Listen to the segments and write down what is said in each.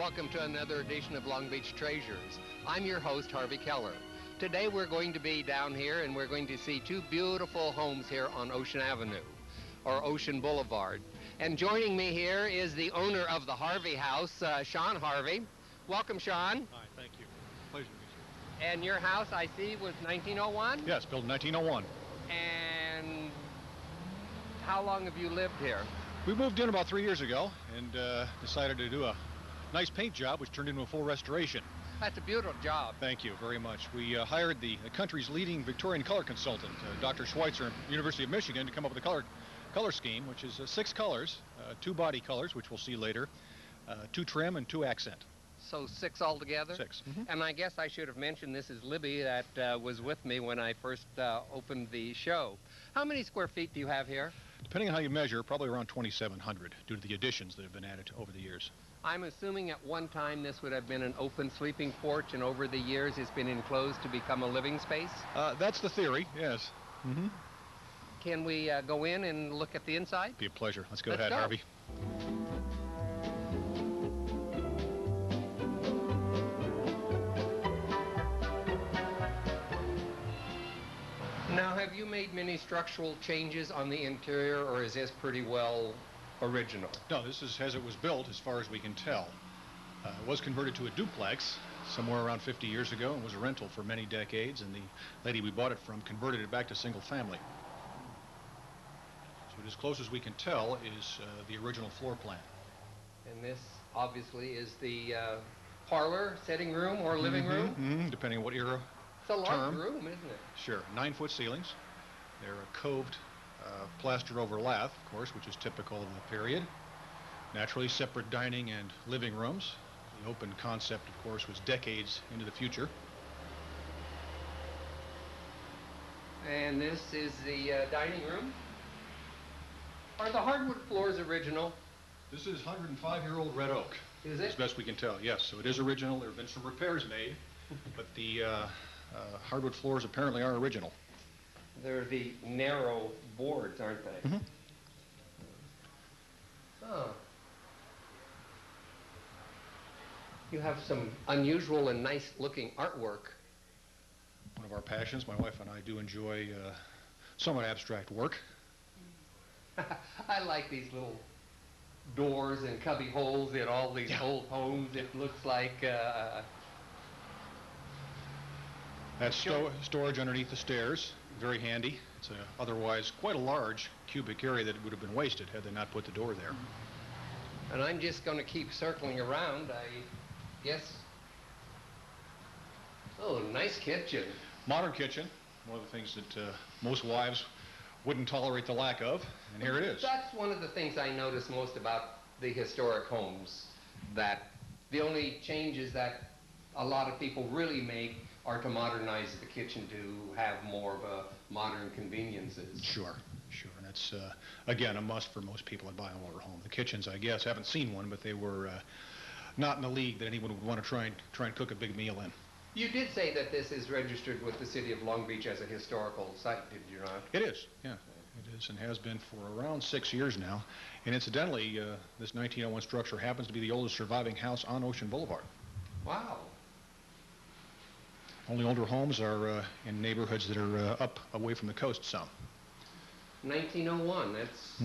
welcome to another edition of Long Beach Treasures. I'm your host, Harvey Keller. Today we're going to be down here and we're going to see two beautiful homes here on Ocean Avenue, or Ocean Boulevard. And joining me here is the owner of the Harvey House, Sean Harvey. Welcome, Sean. Hi, thank you. Pleasure to meet you. And your house, I see, was 1901? Yes, built in 1901. And how long have you lived here? We moved in about 3 years ago and decided to do a nice paint job, which turned into a full restoration. That's a beautiful job. Thank you very much. We hired the country's leading Victorian color consultant, Dr. Schweitzer, University of Michigan, to come up with a color scheme, which is 6 colors, 2 body colors, which we'll see later, 2 trim, and 2 accent. So 6 altogether? 6. And I guess I should have mentioned this is Libby that was with me when I first opened the show. How many square feet do you have here? Depending on how you measure, probably around 2,700 due to the additions that have been added over the years. I'm assuming at one time this would have been an open sleeping porch, and over the years it's been enclosed to become a living space? That's the theory, yes. Can we go in and look at the inside? Be a pleasure. Let's go Let's ahead, go. Harvey. Now, have you made many structural changes on the interior, or is this pretty well original? No, this is as it was built, as far as we can tell. It was converted to a duplex somewhere around 50 years ago and was a rental for many decades, and the lady we bought it from converted it back to single family. So as close as we can tell is the original floor plan. And this obviously is the parlor, sitting room, or living room? Depending on what era. It's a large term. room, isn't it? Sure. 9-foot ceilings. They're a coved, plastered over lath, of course, which is typical of the period. Naturally, separate dining and living rooms. The open concept, of course, was decades into the future. And this is the dining room. Are the hardwood floors original? This is 105-year-old red oak. Is it? As best we can tell, yes. So it is original. There have been some repairs made, but the hardwood floors apparently are original. They're the narrow boards, aren't they? Oh. You have some unusual and nice-looking artwork. One of our passions, my wife and I do enjoy somewhat abstract work. I like these little doors and cubby holes in all these old homes. It looks like... That's storage underneath the stairs. Very handy. It's otherwise quite a large cubic area that would have been wasted had they not put the door there. And I'm just going to keep circling around, I guess. Oh, nice kitchen. Modern kitchen. One of the things that most wives wouldn't tolerate the lack of, and here it is. That's one of the things I notice most about the historic homes, that the only changes that a lot of people really make are to modernize the kitchen to have more of a modern conveniences. Sure, sure. And that's, again, a must for most people that buy a motor home. The kitchens, I guess, haven't seen one, but they were not in the league that anyone would want to try and cook a big meal in. You did say that this is registered with the city of Long Beach as a historical site, did you not? It is, yeah. It is and has been for around 6 years now. And incidentally, this 1901 structure happens to be the oldest surviving house on Ocean Boulevard. Wow. Only older homes are in neighborhoods that are up away from the coast some. 1901, that's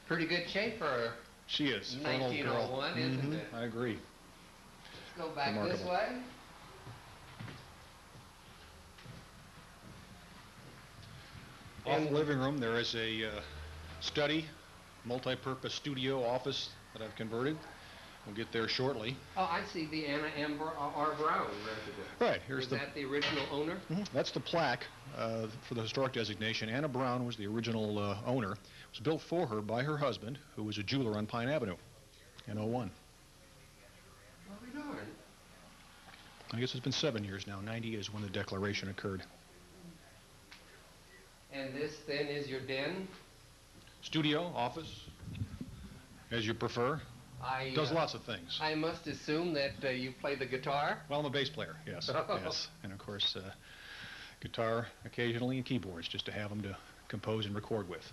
pretty good shape for she is. 1901, isn't it? I agree. Let's go back Remarkable. this way. Off the living room, there is a study, multi-purpose studio office that I've converted. We'll get there shortly. Oh, I see the Anna R. Brown residence. Right, here's Is that the original owner? That's the plaque for the historic designation. Anna Brown was the original owner. It was built for her by her husband, who was a jeweler on Pine Avenue in '01. Well, darn. I guess it's been 7 years now. 90 is when the declaration occurred. And this then is your den? Studio, office, as you prefer. Does lots of things. I must assume that you play the guitar? Well, I'm a bass player, yes. Yes. And of course, guitar occasionally and keyboards just to have them to compose and record with.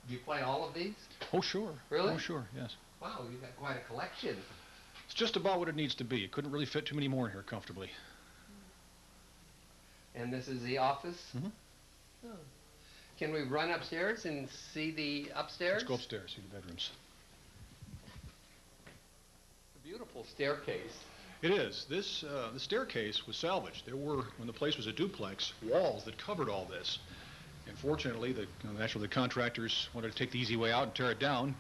Do you play all of these? Oh, sure. Really? Oh, sure, yes. Wow, you've got quite a collection. It's just about what it needs to be. It couldn't really fit too many more in here comfortably. And this is the office? Mm-hmm. Oh. Can we run upstairs and see the upstairs? Let's go upstairs, see the bedrooms. A beautiful staircase. It is. The staircase was salvaged. There were, when the place was a duplex, walls that covered all this. And fortunately, naturally the contractors wanted to take the easy way out and tear it down.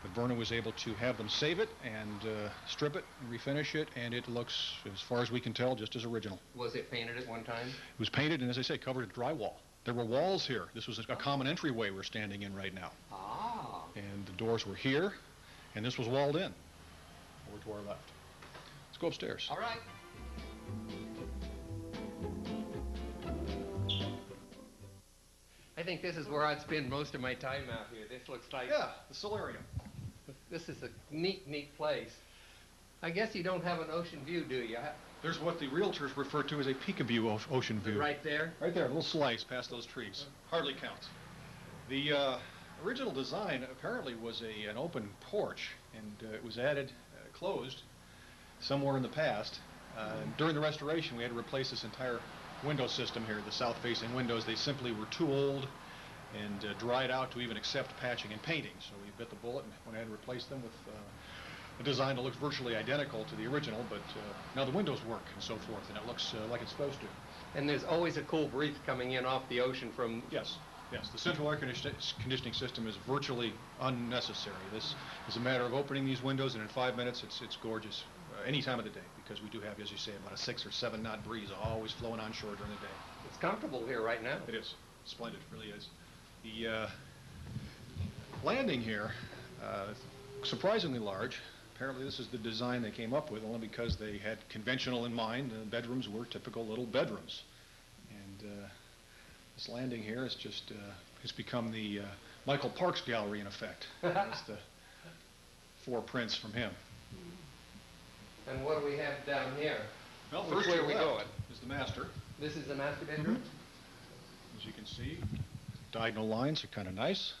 But Vernon was able to have them save it and strip it and refinish it, and it looks, as far as we can tell, just as original. Was it painted at one time? It was painted and, as I say, covered in drywall. There were walls here. This was a common entryway we're standing in right now. Ah. And the doors were here, and this was walled in over to our left. Let's go upstairs. All right. I think this is where I'd spend most of my time out here. This looks like... Yeah, the solarium. This is a neat place. I guess you don't have an ocean view, do you? There's what the realtors refer to as a peekaboo ocean view. Right there? Right there, a little slice past those trees. Hardly counts. The original design apparently was an open porch, and it was added, closed, somewhere in the past. During the restoration, we had to replace this entire window system here, the south-facing windows. They simply were too old and dried out to even accept patching and painting. So we bit the bullet and went ahead and replaced them with a design that looks virtually identical to the original, but now the windows work and so forth, and it looks like it's supposed to. And there's always a cool breeze coming in off the ocean from... Yes. Yes, the central air conditioning system is virtually unnecessary. This is a matter of opening these windows, and in 5 minutes it's gorgeous any time of the day, because we do have, as you say, about a 6 or 7 knot breeze always flowing onshore during the day. It's comfortable here right now. It is. Splendid, it really is. The landing here, surprisingly large. Apparently this is the design they came up with, only because they had conventional in mind. The bedrooms were typical little bedrooms. And this landing here is just, it's become the Michael Parks Gallery in effect. That's the 4 prints from him. And what do we have down here? Well, Which way are we going? Is the master. This is the master bedroom? As you can see, diagonal lines are kind of nice.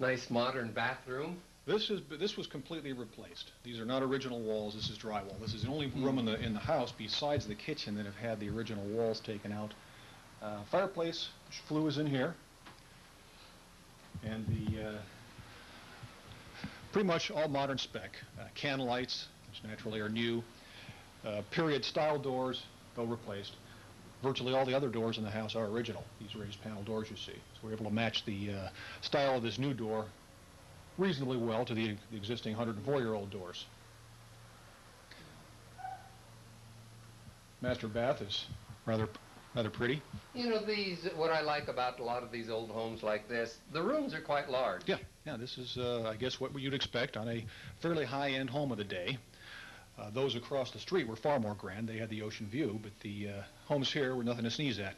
Nice modern bathroom. This was completely replaced. These are not original walls. This is drywall. This is the only room in the house besides the kitchen that have had the original walls taken out. Fireplace, flue is in here, and the pretty much all modern spec. Can lights, which naturally are new. Period style doors, though replaced. Virtually all the other doors in the house are original. These raised panel doors you see. So we're able to match the style of this new door reasonably well to the existing 104-year-old doors. Master bath is rather pretty. You know, what I like about a lot of these old homes like this, the rooms are quite large. Yeah, this is, I guess, what you'd expect on a fairly high-end home of the day. Those across the street were far more grand. They had the ocean view, but the homes here were nothing to sneeze at.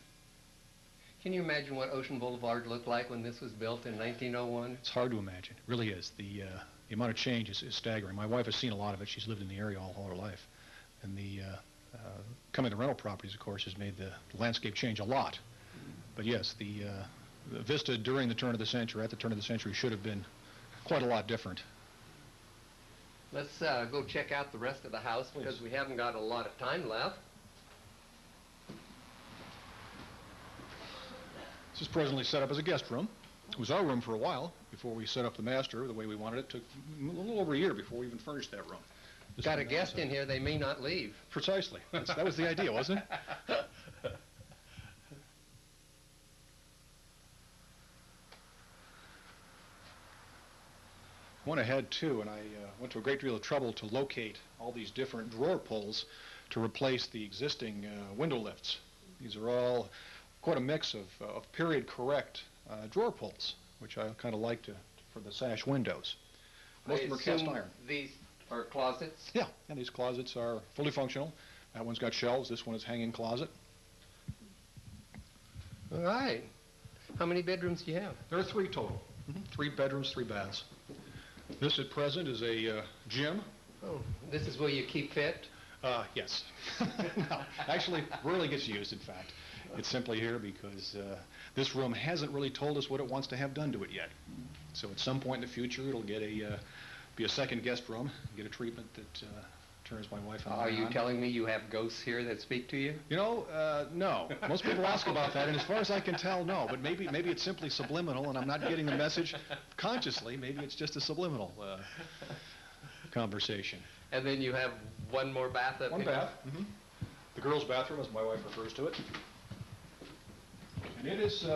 Can you imagine what Ocean Boulevard looked like when this was built in 1901? It's hard to imagine. It really is. The amount of change is staggering. My wife has seen a lot of it. She's lived in the area all her life. And the coming to rental properties, of course, has made the landscape change a lot. But yes, the vista during the turn of the century, at the turn of the century, should have been quite a lot different. Let's go check out the rest of the house, because we haven't got a lot of time left. This is presently set up as a guest room. It was our room for a while before we set up the master the way we wanted it. It took a little over a year before we even furnished that room. Got a guest in here, they may not leave. Precisely. That was the idea, wasn't it? Went ahead too, and I went to a great deal of trouble to locate all these different drawer pulls to replace the existing window lifts. These are all quite a mix of period correct drawer pulls, which I kind of like for the sash windows. Most of them are cast iron. These are closets? Yeah, and these closets are fully functional. That one's got shelves. This one is hanging closet. All right. How many bedrooms do you have? There are 3 total. 3 bedrooms, 3 baths. This at present is a gym. Oh, this is where you keep fit? Yes. No, actually, rarely gets used, in fact. It's simply here because this room hasn't really told us what it wants to have done to it yet. So at some point in the future, it'll get be a second guest room, get a treatment that turns my wife and I on. Are you telling me you have ghosts here that speak to you? You know, no. Most people ask about that, and as far as I can tell, no. But maybe it's simply subliminal, and I'm not getting the message consciously. Maybe it's just a subliminal conversation. And then you have one more bath up One here? bath. Mm-hmm. The girls' bathroom, as my wife refers to it. And it is,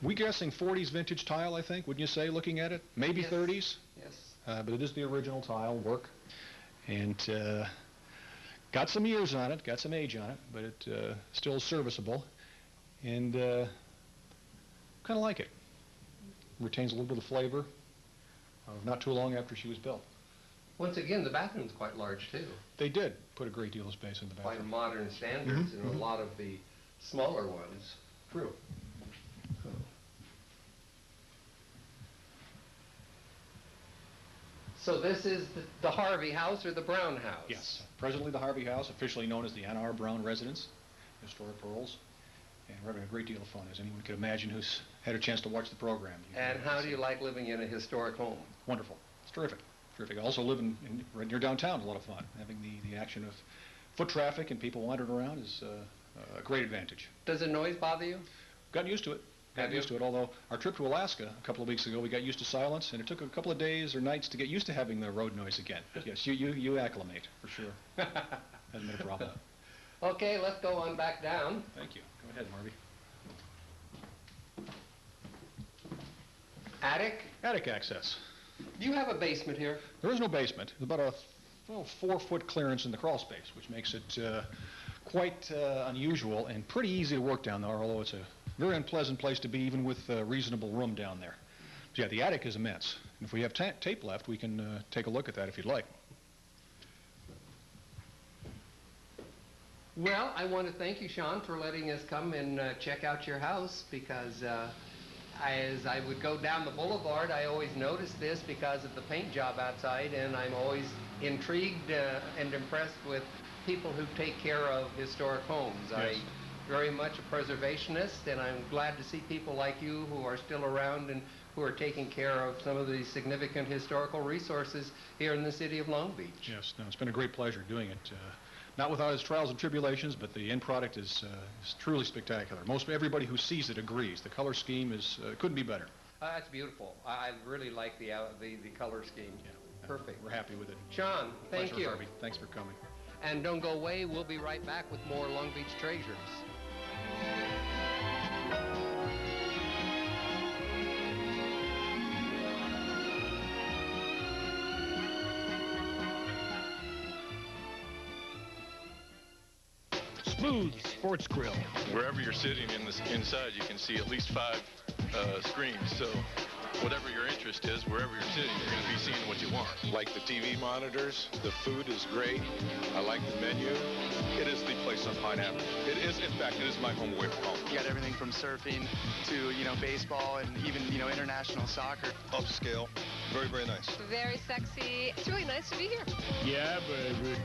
we guessing 40s vintage tile, I think, wouldn't you say, looking at it? Maybe Yes. 30s? Yes. But it is the original tile work. And got some years on it, got some age on it, but it still is serviceable. And kind of like it. Retains a little bit of flavor. Not too long after she was built. Once again, the bathroom's quite large, too. They did put a great deal of space in the By bathroom. modern standards, Mhm, and mhm. a lot of the smaller ones. True. So this is the Harvey house or the Brown house? Yes. Presently the Harvey House, officially known as the Anna R. Brown Residence, Historic Pearls. And we're having a great deal of fun, as anyone could imagine who's had a chance to watch the program. And how do you like living in a historic home? Wonderful. It's terrific. Terrific. I also live right near downtown, a lot of fun. Having the action of foot traffic and people wandering around is a great advantage. Does the noise bother you? Gotten used to it. Have Gotten you? used to it, although our trip to Alaska a couple of weeks ago, we got used to silence, and it took a couple of days or nights to get used to having the road noise again. But yes, you acclimate, for sure. Hasn't been a problem. Okay, let's go on back down. Thank you. Go ahead, Marvy. Attic? Attic access. Do you have a basement here? There is no basement. There's about a 4-foot clearance in the crawl space, which makes it quite unusual and pretty easy to work down there, although it's a very unpleasant place to be, even with reasonable room down there. So yeah, the attic is immense. And if we have tape left, we can take a look at that if you'd like. Well, I want to thank you, Sean, for letting us come and check out your house, because as I would go down the boulevard, I always noticed this because of the paint job outside, and I'm always intrigued and impressed with people who take care of historic homes. Yes. I'm very much a preservationist, and I'm glad to see people like you who are still around and who are taking care of some of the significant historical resources here in the city of Long Beach. Yes, no, it's been a great pleasure doing it. Not without its trials and tribulations, but the end product is truly spectacular. Most everybody who sees it agrees. The color scheme is couldn't be better. That's beautiful. I really like the color scheme. Yeah, Perfect. We're happy with it. Sean, thank Pleasure, you. Harvey. Thanks for coming. And don't go away. We'll be right back with more Long Beach Treasures. Smooth Sports Grill. Wherever you're sitting inside, you can see at least 5 screens. So whatever your interest is, wherever you're sitting, you're going to be seeing what you want. Like the TV monitors, the food is great. I like the menu. It is the place on Pine Avenue. It is, in fact, it is my home away from home. You got everything from surfing to, baseball and even, international soccer. Upscale. Very, very nice. Very sexy. It's really nice to be here. Yeah, baby.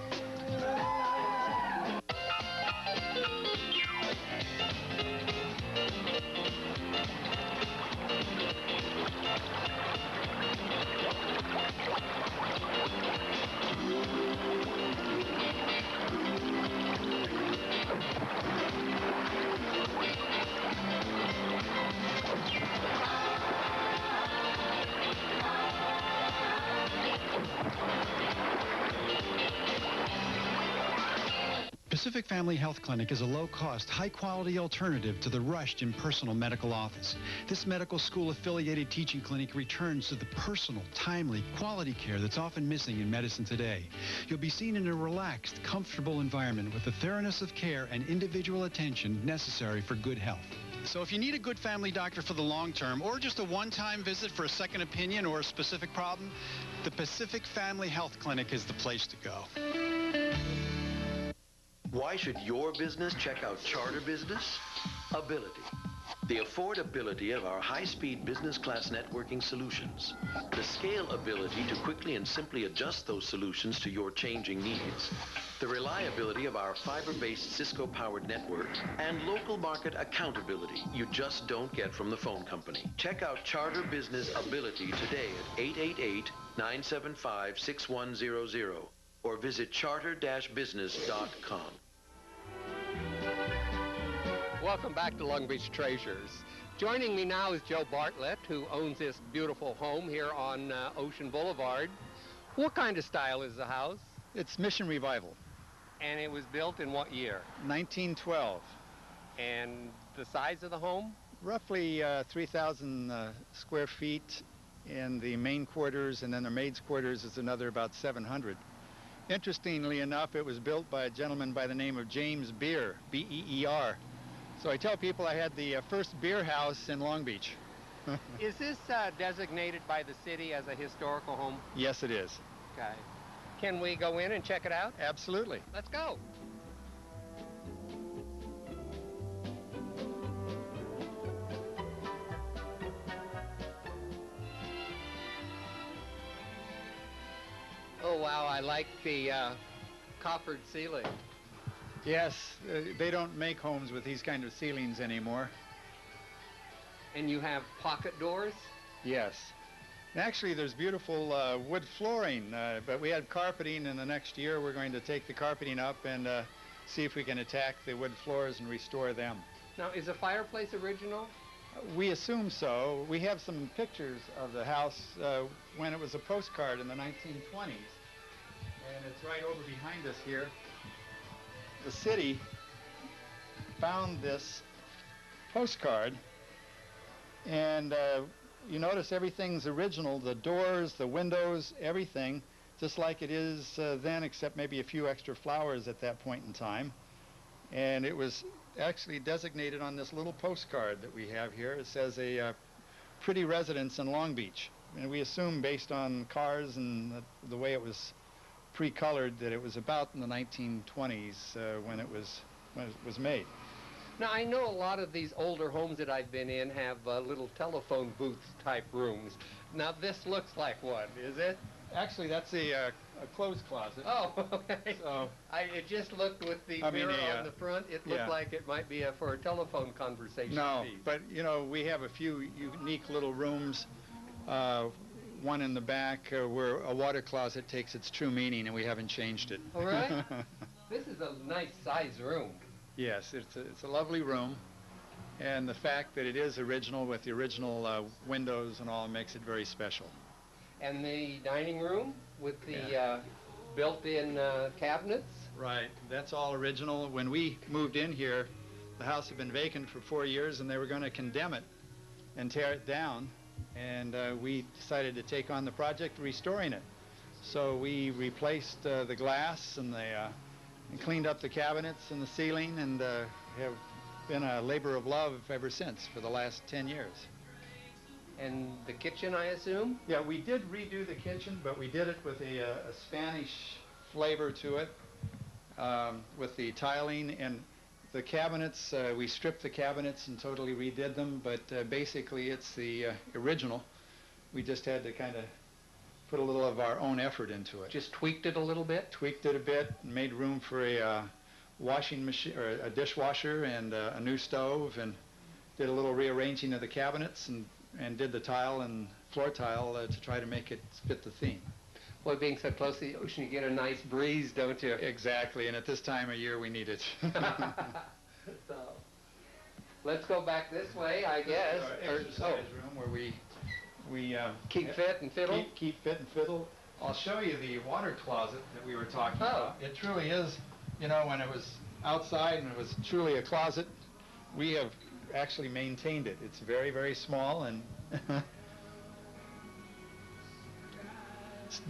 Pacific Family Health Clinic is a low-cost, high-quality alternative to the rushed impersonal medical office. This medical school-affiliated teaching clinic returns to the personal, timely, quality care that's often missing in medicine today. You'll be seen in a relaxed, comfortable environment with the thoroughness of care and individual attention necessary for good health. So if you need a good family doctor for the long term, or just a one-time visit for a second opinion or a specific problem, the Pacific Family Health Clinic is the place to go. Why should your business check out Charter Business? Ability. The affordability of our high-speed business class networking solutions. The scalability to quickly and simply adjust those solutions to your changing needs. the reliability of our fiber-based Cisco-powered network, and local market accountability you just don't get from the phone company. Check out Charter Business Ability today at 888-975-6100 or visit charter-business.com. Welcome back to Long Beach Treasures. Joining me now is Joe Bartlett, who owns this beautiful home here on Ocean Boulevard. What kind of style is the house? It's Mission Revival. And it was built in what year? 1912. And the size of the home? Roughly 3,000 square feet in the main quarters, and then the maid's quarters is another about 700. Interestingly enough, it was built by a gentleman by the name of James Beer, B-E-E-R. So I tell people I had the first beer house in Long Beach. Is this designated by the city as a historical home? Yes, it is. Okay. Can we go in and check it out? Absolutely. Let's go. Oh, wow, I like the coffered ceiling. Yes, they don't make homes with these kind of ceilings anymore. And you have pocket doors? Yes. Actually, there's beautiful wood flooring, but we had carpeting, and the next year we're going to take the carpeting up and see if we can attack the wood floors and restore them. Now, is the fireplace original? We assume so. We have some pictures of the house when it was a postcard in the 1920s, and it's right over behind us here. The city found this postcard, and you notice everything's original, the doors, the windows, everything, just like it is then, except maybe a few extra flowers at that point in time. And it was actually designated on this little postcard that we have here. It says a pretty residence in Long Beach. And we assume, based on cars and the way it was pre-colored, that it was about in the 1920s when it was made. Now, I know a lot of these older homes that I've been in have little telephone booth type rooms. Now, this looks like one, is it? Actually, that's a clothes closet. Oh, okay. So, it just looked with the mirror on the front, it looked like it might be for a telephone conversation. No, but, you know, we have a few unique little rooms. One in the back where a water closet takes its true meaning, and we haven't changed it. All right. This is a nice size room. Yes, it's a lovely room, and the fact that it is original with the original windows and all makes it very special. And the dining room with the built-in cabinets? Right, that's all original. When we moved in here, the house had been vacant for 4 years, and they were going to condemn it and tear it down, and we decided to take on the project restoring it. So we replaced the glass and and cleaned up the cabinets and the ceiling, and have been a labor of love ever since for the last 10 years. And the kitchen, I assume? Yeah, we did redo the kitchen, but we did it with a Spanish flavor to it, with the tiling and the cabinets. We stripped the cabinets and totally redid them, but basically it's the original. We just had to kind of put a little of our own effort into it. Just tweaked it a little bit? Tweaked it a bit, made room for a washing machine, or a dishwasher, and a new stove, and did a little rearranging of the cabinets, and did the tile and floor tile to try to make it fit the theme. Well, being so close to the ocean, you get a nice breeze, don't you? Exactly, and at this time of year we need it. So, let's go back this way, I guess. Our exercise room where we keep fit and fiddle? Keep fit and fiddle. I'll show you the water closet that we were talking about. It truly is, you know, when it was outside and it was truly a closet, we have actually maintained it. It's very, very small, and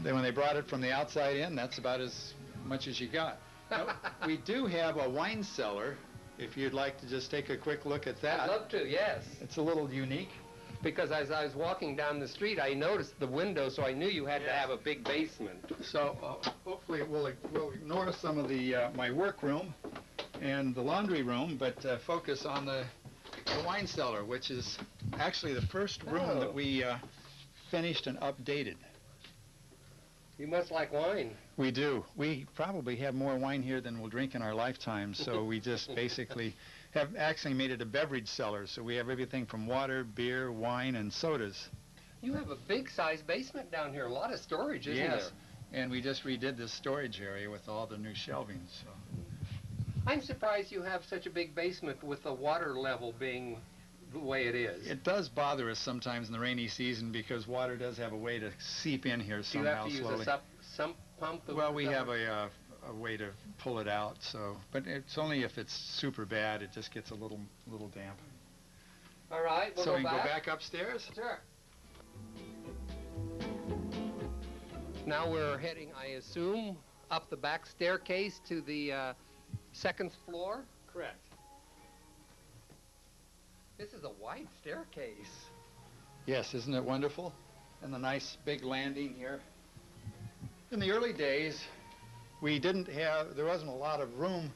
then when they brought it from the outside in, that's about as much as you got. Now, we do have a wine cellar, if you'd like to just take a quick look at that. I'd love to, yes. It's a little unique. Because as I was walking down the street, I noticed the window, so I knew you had to have a big basement. So hopefully we'll ignore some of the my work room and the laundry room, but focus on the wine cellar, which is actually the first room that we finished and updated. You must like wine. We do. We probably have more wine here than we'll drink in our lifetime, so we just basically have actually made it a beverage cellar. So we have everything from water, beer, wine, and sodas. You have a big-sized basement down here. A lot of storage, isn't there? Yes, and we just redid this storage area with all the new shelving. So I'm surprised you have such a big basement with the water level being the way it is. it does bother us sometimes in the rainy season because water does have a way to seep in here Do you somehow have to use slowly. a sump pump? Well, we have a way to pull it out. So, but it's only if it's super bad. It just gets a little damp. All right, we'll So go we can back. go back upstairs. Sure. Now we're heading, I assume, up the back staircase to the second floor. Correct. This is a wide staircase. Yes, isn't it wonderful? And the nice big landing here. In the early days, there wasn't a lot of room.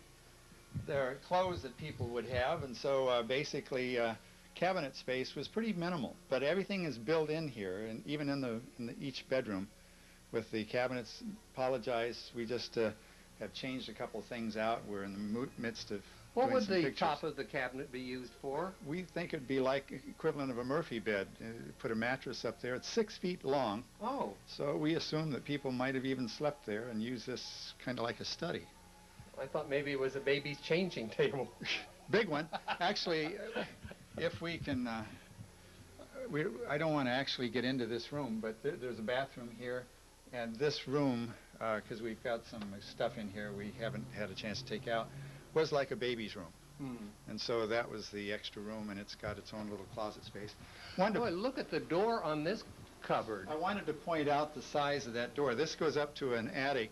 There are clothes that people would have, and so basically cabinet space was pretty minimal. But everything is built in here, and even in each bedroom with the cabinets. Apologize, we just have changed a couple things out. We're in the midst of What doing would some the pictures. top of the cabinet be used for? We think it'd be like equivalent of a Murphy bed. Put a mattress up there. It's 6 feet long. Oh, So we assume that people might have even slept there and used this kind of like a study. I thought maybe it was a baby's changing table. Big one. Actually, if we can, I don't want to actually get into this room, but there's a bathroom here. And this room, because we've got some stuff in here we haven't had a chance to take out, was like a baby's room. And so that was the extra room, and it's got its own little closet space. Boy, look at the door on this cupboard. I wanted to point out the size of that door. This goes up to an attic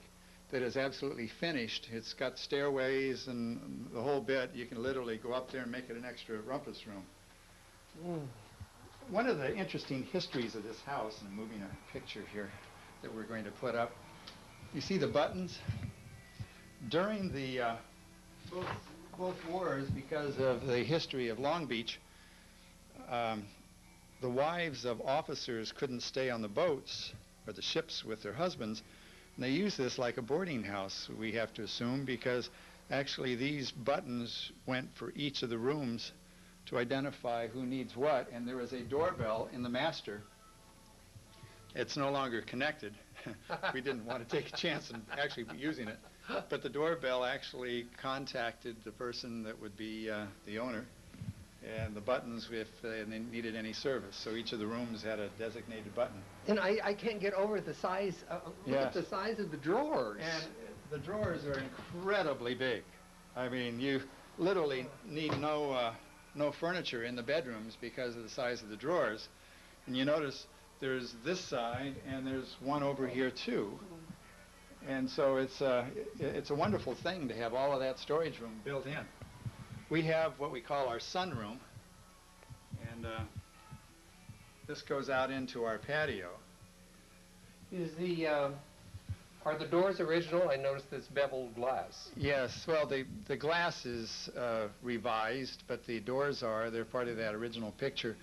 that is absolutely finished. It's got stairways and the whole bit. You can literally go up there and make it an extra rumpus room. One of the interesting histories of this house, and I'm moving a picture here that we're going to put up. You see the buttons? During the both wars, because of the history of Long Beach, the wives of officers couldn't stay on the boats or the ships with their husbands, and they used this like a boarding house, we have to assume, because actually these buttons went for each of the rooms to identify who needs what, and there was a doorbell in the master. It's no longer connected. We didn't want to take a chance and actually be using it. But the doorbell actually contacted the person that would be the owner, and the buttons if they needed any service. So each of the rooms had a designated button. And I can't get over the size. Look at the size of the drawers. And the drawers are incredibly big. I mean, you literally need no furniture in the bedrooms because of the size of the drawers. And you notice there's this side, and there's one over here too. And so it's a wonderful thing to have all of that storage room built in. We have what we call our sunroom, and this goes out into our patio. Are the doors original? I noticed this beveled glass. Yes, well, the glass is revised, but the doors they're part of that original picture.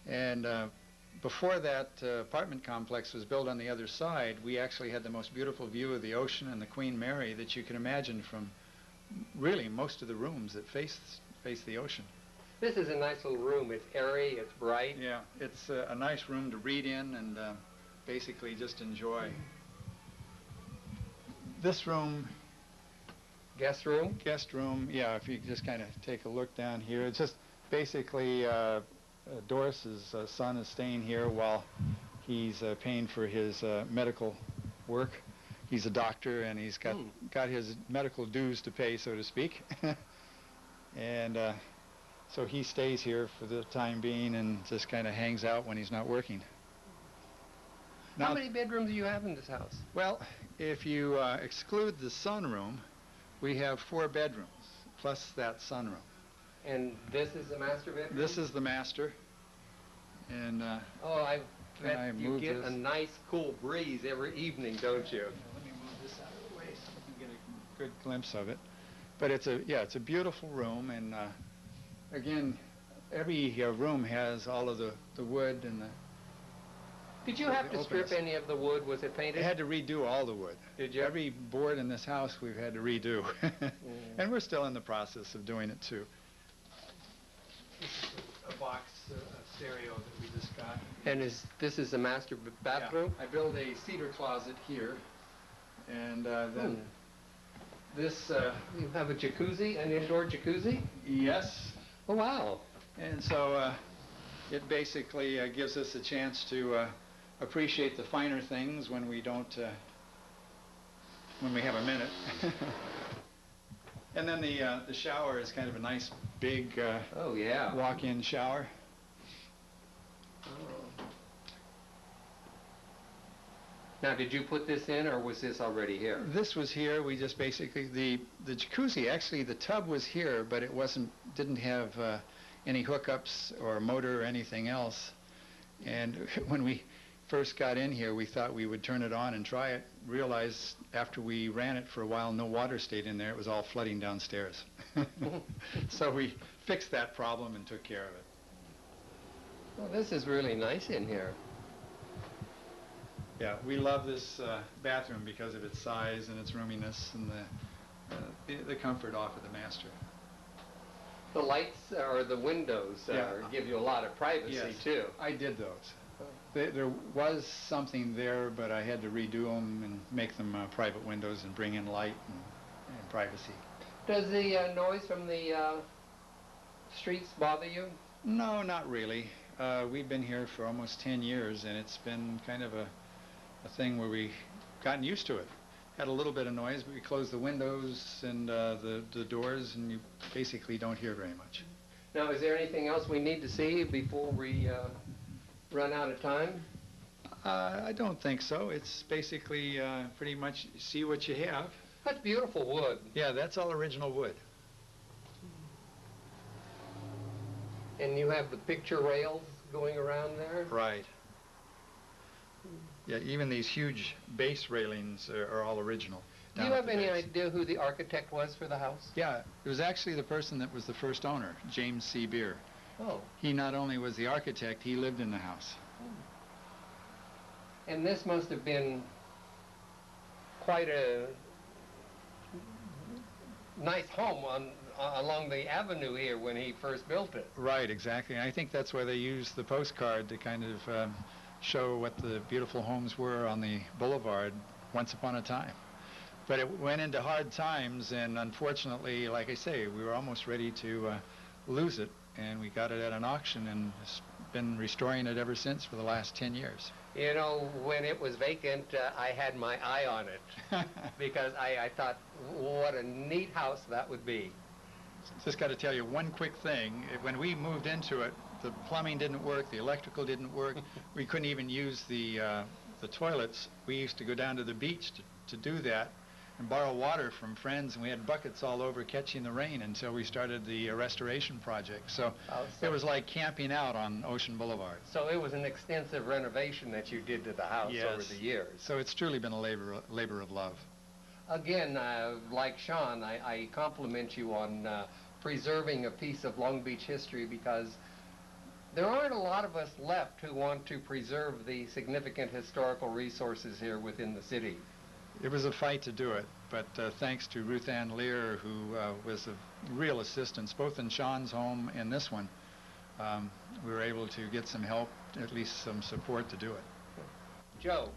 And before that apartment complex was built on the other side, we actually had the most beautiful view of the ocean and the Queen Mary that you can imagine from really most of the rooms that face the ocean. This is a nice little room. It's airy, it's bright. Yeah, it's a nice room to read in and basically just enjoy. This room... Guest room? Guest room, yeah, if you just kind of take a look down here. It's just basically Doris's son is staying here while he's paying for his medical work. He's a doctor, and he's got his medical dues to pay, so to speak. And so he stays here for the time being and just kind of hangs out when he's not working. Now, how many bedrooms do you have in this house? Well, if you exclude the sunroom, we have 4 bedrooms, plus that sunroom. And this is the master bedroom? This is the master. And I bet you move get this? a nice cool breeze every evening, don't you? Let me move this out of the way so you can get a good glimpse of it. But it's a beautiful room, and again, every room has all of the wood and Did you have the to strip openness. any of the wood? Was it painted? They had to redo all the wood. Did you? Every board in this house we've had to redo. And we're still in the process of doing it too. This is a box, a stereo that we just got. And this is the master bathroom? Yeah. I built a cedar closet here, and then this... you have a jacuzzi, an indoor jacuzzi? Yes. Oh, wow. And so it basically gives us a chance to appreciate the finer things when we don't, when we have a minute. And then the shower is kind of a nice big oh, yeah. walk-in shower. Now, did you put this in, or was this already here? This was here. We just basically, the jacuzzi, actually the tub was here, but it didn't have any hookups or motor or anything else. And when we first got in here, we thought we would turn it on and try it. Realized after we ran it for a while, no water stayed in there. It was all flooding downstairs. So we fixed that problem and took care of it. Well, this is really nice in here. Yeah, we love this bathroom because of its size and its roominess and the comfort offered the master. The lights or the windows give you a lot of privacy, Yes, too. I did those. There was something there, but I had to redo them and make them private windows and bring in light and privacy. Does the noise from the streets bother you? No, not really. We've been here for almost 10 years, and it's been kind of a thing where we've gotten used to it. Had a little bit of noise, but we closed the windows and the doors, and you basically don't hear very much. Now, is there anything else we need to see before we run out of time? I don't think so. It's basically pretty much see what you have. That's beautiful wood. Yeah, that's all original wood. And you have the picture rails going around there? Right. Yeah, even these huge base railings are all original. Do you have any idea who the architect was for the house? Yeah, it was actually the person that was the first owner, James C. Beer. Oh. He not only was the architect, he lived in the house. And this must have been quite a nice home along the avenue here when he first built it. Right, exactly. And I think that's why they used the postcard to kind of show what the beautiful homes were on the boulevard once upon a time. But it went into hard times, and unfortunately, like I say, we were almost ready to lose it, and we got it at an auction and been restoring it ever since for the last 10 years. You know, when it was vacant, I had my eye on it because I thought, what a neat house that would be. Just got to tell you one quick thing. When we moved into it, the plumbing didn't work, the electrical didn't work. We couldn't even use the toilets. We used to go down to the beach to do that and borrow water from friends, and we had buckets all over catching the rain until we started the restoration project. So it was like camping out on Ocean Boulevard. So it was an extensive renovation that you did to the house over the years. So it's truly been a labor of love. Again, like Sean, I compliment you on preserving a piece of Long Beach history, because there aren't a lot of us left who want to preserve the significant historical resources here within the city. It was a fight to do it, but thanks to Ruth Ann Lear, who was a real assistance, both in Sean's home and this one, we were able to get some help, at least some support to do it. Joe,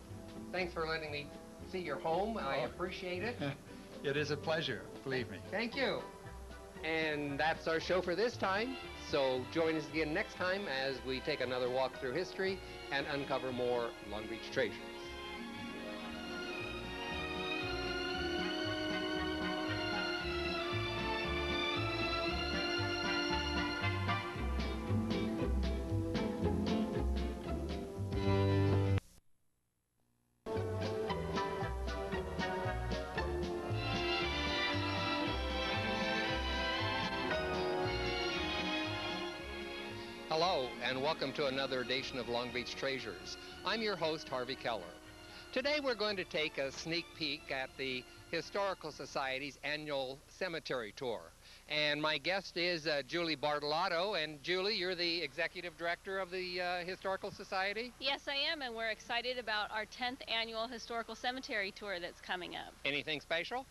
thanks for letting me see your home. I appreciate it. It is a pleasure, believe me. Thank you. And that's our show for this time. So join us again next time as we take another walk through history and uncover more Long Beach treasures. Hello, and welcome to another edition of Long Beach Treasures. I'm your host, Harvey Keller. Today we're going to take a sneak peek at the Historical Society's annual cemetery tour. And my guest is Julie Bartolotto. And Julie, you're the executive director of the Historical Society? Yes, I am, and we're excited about our 10th annual Historical Cemetery tour that's coming up. Anything special?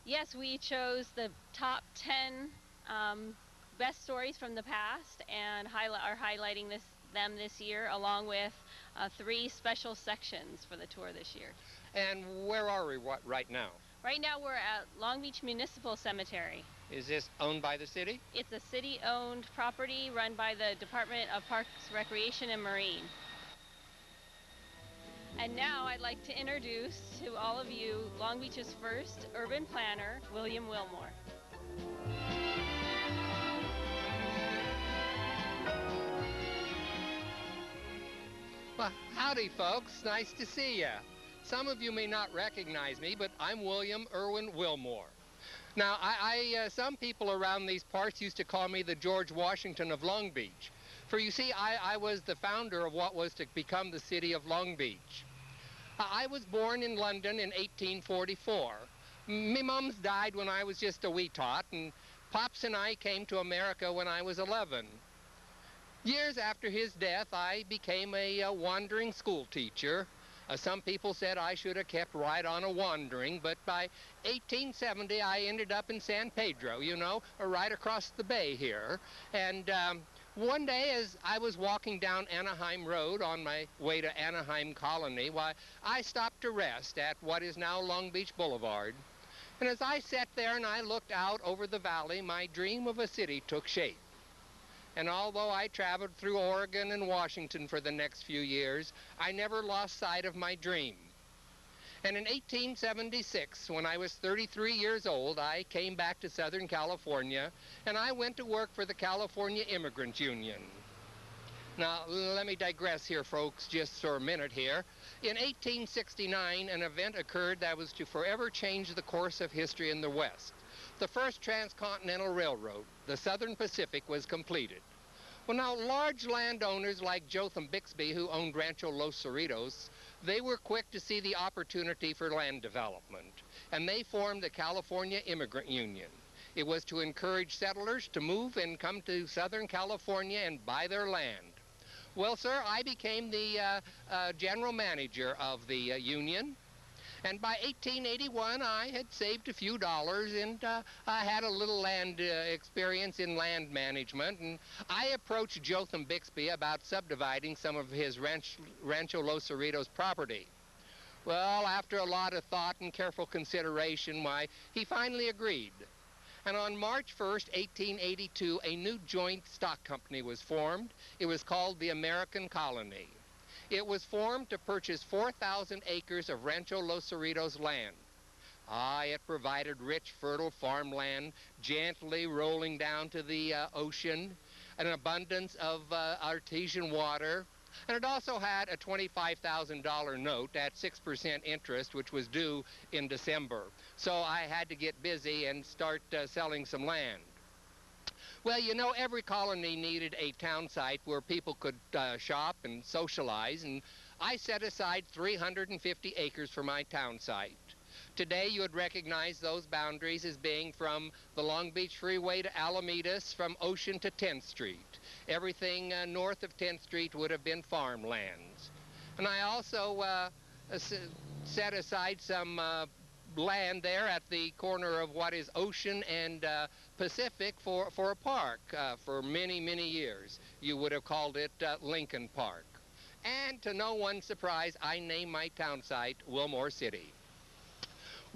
Yes, we chose the top 10 best stories from the past and are highlighting them this year, along with 3 special sections for the tour this year. And where are we right now? Right now we're at Long Beach Municipal Cemetery. Is this owned by the city? It's a city-owned property run by the Department of Parks, Recreation, and Marine. And now I'd like to introduce to all of you Long Beach's first urban planner, William Wilmore. Well, howdy, folks. Nice to see ya. Some of you may not recognize me, but I'm William Irwin Wilmore. Now, some people around these parts used to call me the George Washington of Long Beach. For you see, I was the founder of what was to become the city of Long Beach. I was born in London in 1844. Me mums died when I was just a wee tot, and Pops and I came to America when I was 11. Years after his death, I became a wandering school teacher. Some people said I should have kept right on wandering, but by 1870 I ended up in San Pedro, you know, right across the bay here. And one day as I was walking down Anaheim Road on my way to Anaheim Colony, why, I stopped to rest at what is now Long Beach Boulevard. And as I sat there and I looked out over the valley, my dream of a city took shape. And although I traveled through Oregon and Washington for the next few years, I never lost sight of my dream. And in 1876, when I was 33 years old, I came back to Southern California, and I went to work for the California Immigrants Union. Now, let me digress here, folks, just for a minute here. In 1869, an event occurred that was to forever change the course of history in the West. The first transcontinental railroad, the Southern Pacific, was completed. Well, now, large landowners like Jotham Bixby, who owned Rancho Los Cerritos, they were quick to see the opportunity for land development, and they formed the California Immigrant Union. It was to encourage settlers to move and come to Southern California and buy their land. Well, sir, I became the general manager of the union. And by 1881, I had saved a few dollars, and I had a little land experience in land management. And I approached Jotham Bixby about subdividing some of his Rancho Los Cerritos property. Well, after a lot of thought and careful consideration, why, he finally agreed. And on March 1st, 1882, a new joint stock company was formed. It was called the American Colony. It was formed to purchase 4,000 acres of Rancho Los Cerritos land. It provided rich, fertile farmland, gently rolling down to the ocean, an abundance of artesian water, and it also had a $25,000 note at 6% interest, which was due in December. So I had to get busy and start selling some land. Well, you know, every colony needed a town site where people could shop and socialize, and I set aside 350 acres for my town site. Today, you would recognize those boundaries as being from the Long Beach Freeway to Alamedas, from Ocean to 10th Street. Everything north of 10th Street would have been farmlands. And I also set aside some land there at the corner of what is Ocean and Pacific for a park for many, many years. You would have called it Lincoln Park. And to no one's surprise, I named my town site Wilmore City.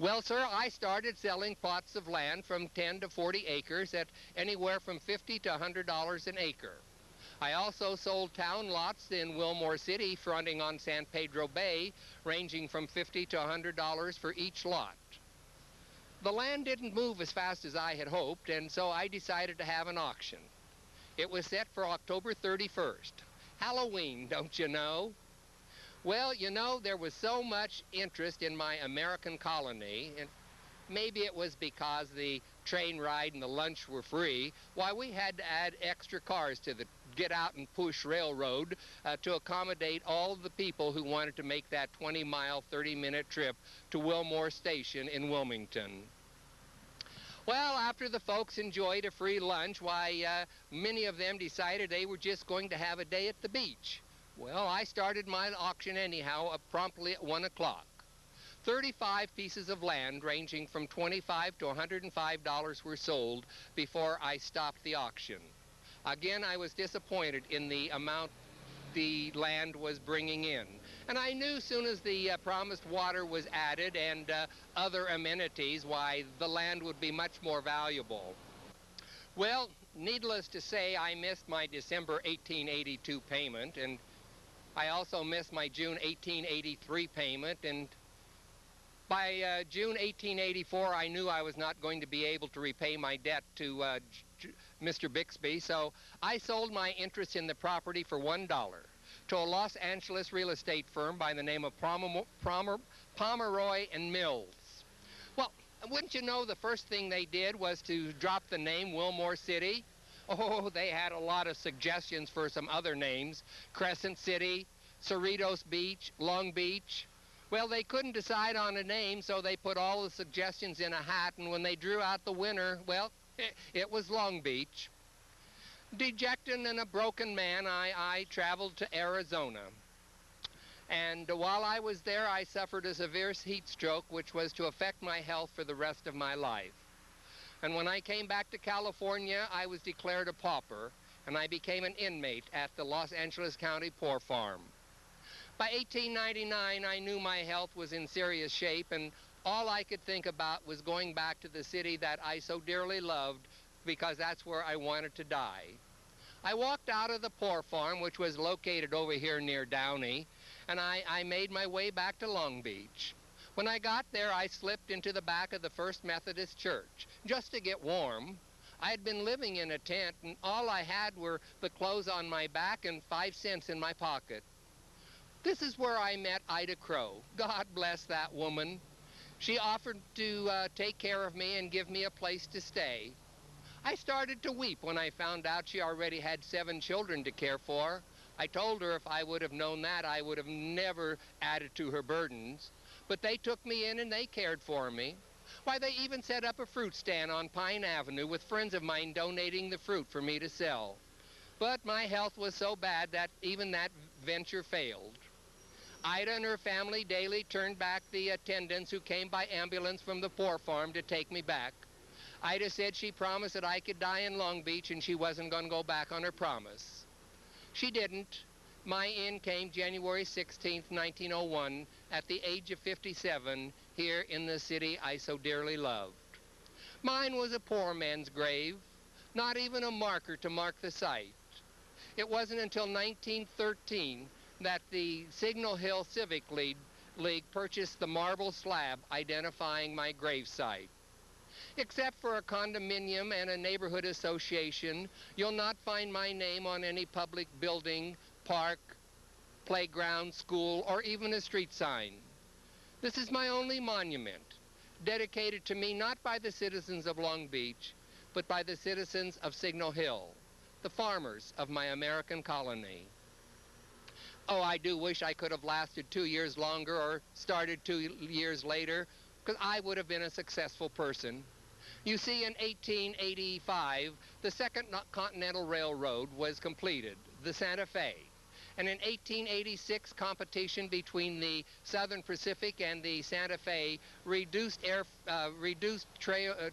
Well, sir, I started selling plots of land from 10 to 40 acres at anywhere from $50 to $100 an acre. I also sold town lots in Wilmore City fronting on San Pedro Bay, ranging from $50 to $100 for each lot. The land didn't move as fast as I had hoped, and so I decided to have an auction. It was set for October 31st. Halloween, don't you know? Well, you know, there was so much interest in my American colony, and maybe it was because the train ride and the lunch were free, why we had to add extra cars to the get out and push railroad to accommodate all the people who wanted to make that 20-mile, 30-minute trip to Wilmore Station in Wilmington. Well, after the folks enjoyed a free lunch, why, many of them decided they were just going to have a day at the beach. Well, I started my auction anyhow, promptly at 1 o'clock. 35 pieces of land ranging from $25 to $105 were sold before I stopped the auction. Again, I was disappointed in the amount the land was bringing in. And I knew soon as the promised water was added and other amenities, why, the land would be much more valuable. Well, needless to say, I missed my December 1882 payment, and I also missed my June 1883 payment, and by June 1884, I knew I was not going to be able to repay my debt to Mr. Bixby, so I sold my interest in the property for $1 to a Los Angeles real estate firm by the name of Pomeroy and Mills. Well, wouldn't you know, the first thing they did was to drop the name Wilmore City. Oh, they had a lot of suggestions for some other names: Crescent City, Cerritos Beach, Long Beach. Well, they couldn't decide on a name, so they put all the suggestions in a hat, and when they drew out the winner, well, it was Long Beach. Dejected and a broken man, I traveled to Arizona. And while I was there, I suffered a severe heat stroke, which was to affect my health for the rest of my life. And when I came back to California, I was declared a pauper, and I became an inmate at the Los Angeles County Poor Farm. By 1899, I knew my health was in serious shape, and all I could think about was going back to the city that I so dearly loved, because that's where I wanted to die. I walked out of the Poor Farm, which was located over here near Downey, and I made my way back to Long Beach. When I got there, I slipped into the back of the First Methodist Church, just to get warm. I had been living in a tent, and all I had were the clothes on my back and 5 cents in my pocket. This is where I met Ida Crow. God bless that woman. She offered to take care of me and give me a place to stay. I started to weep when I found out she already had 7 children to care for. I told her if I would have known that, I would have never added to her burdens. But they took me in and they cared for me. Why, they even set up a fruit stand on Pine Avenue with friends of mine donating the fruit for me to sell. But my health was so bad that even that venture failed. Ida and her family daily turned back the attendants who came by ambulance from the Poor Farm to take me back. Ida said she promised that I could die in Long Beach and she wasn't going to go back on her promise. She didn't. My end came January 16th, 1901, at the age of 57, here in the city I so dearly loved. Mine was a poor man's grave, not even a marker to mark the site. It wasn't until 1913 that the Signal Hill Civic League purchased the marble slab identifying my gravesite. Except for a condominium and a neighborhood association, you'll not find my name on any public building, park, playground, school, or even a street sign. This is my only monument, dedicated to me not by the citizens of Long Beach, but by the citizens of Signal Hill, the farmers of my American colony. Oh, I do wish I could have lasted 2 years longer or started 2 years later, because I would have been a successful person. You see, in 1885, the Second Continental Railroad was completed, the Santa Fe. And in 1886, competition between the Southern Pacific and the Santa Fe reduced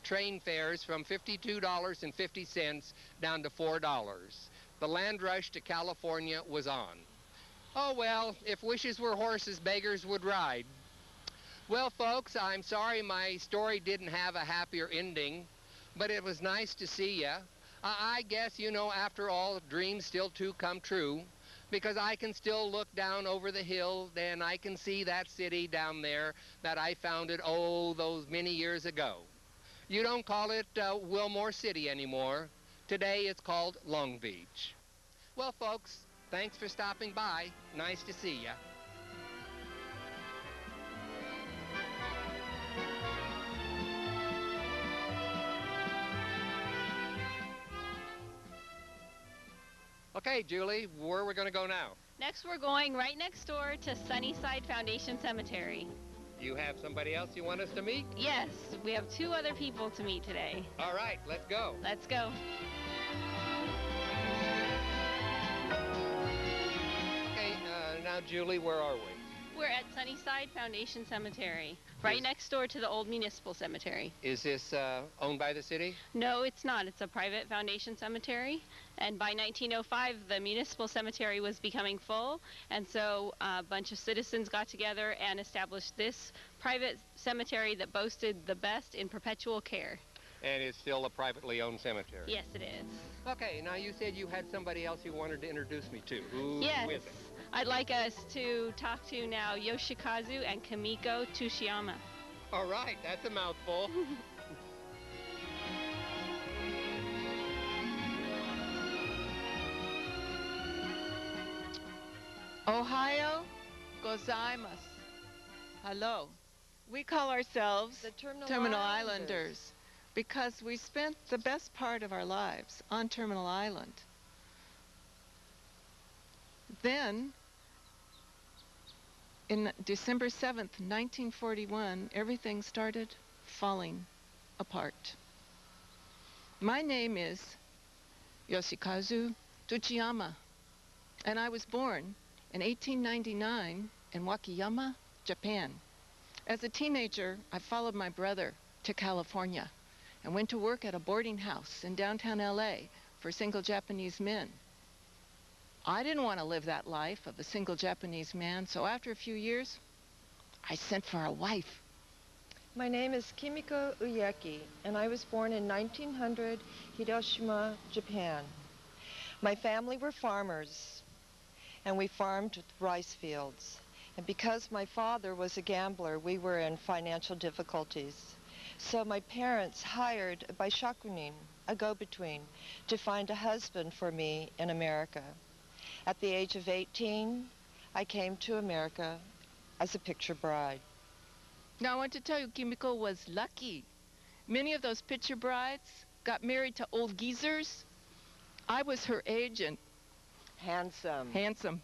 train fares from $52.50 down to $4. The land rush to California was on. Oh, well, if wishes were horses, beggars would ride. Well, folks, I'm sorry my story didn't have a happier ending, but it was nice to see ya. I guess, you know, after all, dreams still do come true, because I can still look down over the hill and I can see that city down there that I founded, oh, those many years ago. You don't call it Wilmore City anymore. Today it's called Long Beach. Well, folks, thanks for stopping by. Nice to see ya. Okay, Julie, where are we going to go now? Next, we're going right next door to Sunnyside Foundation Cemetery. You have somebody else you want us to meet? Yes, we have 2 other people to meet today. All right, let's go. Let's go. Okay, now, Julie, where are we? We're at Sunnyside Foundation Cemetery, right next door to the old municipal cemetery. Is this owned by the city? No, it's not. It's a private foundation cemetery. And by 1905, the municipal cemetery was becoming full. And so a bunch of citizens got together and established this private cemetery that boasted the best in perpetual care. And it's still a privately owned cemetery? Yes, it is. Okay, now you said you had somebody else you wanted to introduce me to. Who Yes. is it? I'd like us to talk to now Yoshikazu and Kimiko Tushiyama. All right, that's a mouthful. Ohio gozaimasu. Hello. We call ourselves The Terminal Islanders because we spent the best part of our lives on Terminal Island. Then, in December 7th, 1941, everything started falling apart. My name is Yoshikazu Tuchiyama, and I was born in 1899 in Wakayama, Japan. As a teenager, I followed my brother to California and went to work at a boarding house in downtown LA for single Japanese men. I didn't want to live that life of a single Japanese man, so after a few years, I sent for a wife. My name is Kimiko Uyeki, and I was born in 1900, Hiroshima, Japan. My family were farmers, and we farmed rice fields. And because my father was a gambler, we were in financial difficulties. So my parents hired a baishakunin, a go-between, to find a husband for me in America. At the age of 18, I came to America as a picture bride. Now I want to tell you, Kimiko was lucky. Many of those picture brides got married to old geezers. I was her agent. Handsome. Handsome.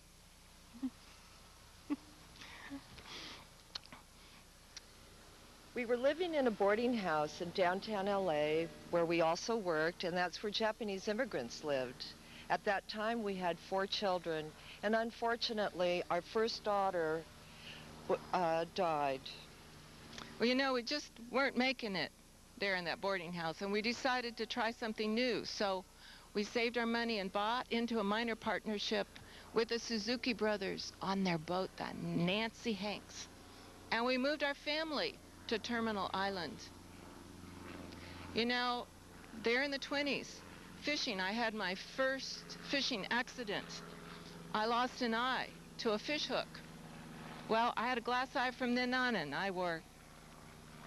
We were living in a boarding house in downtown LA where we also worked, and that's where Japanese immigrants lived. At that time, we had 4 children, and unfortunately, our first daughter died. Well, you know, we just weren't making it there in that boarding house, and we decided to try something new. So we saved our money and bought into a minor partnership with the Suzuki brothers on their boat, the Nancy Hanks. And we moved our family to Terminal Island. You know, there in the 20s, fishing, I had my first fishing accident. I lost an eye to a fish hook. Well, I had a glass eye from then on, and I wore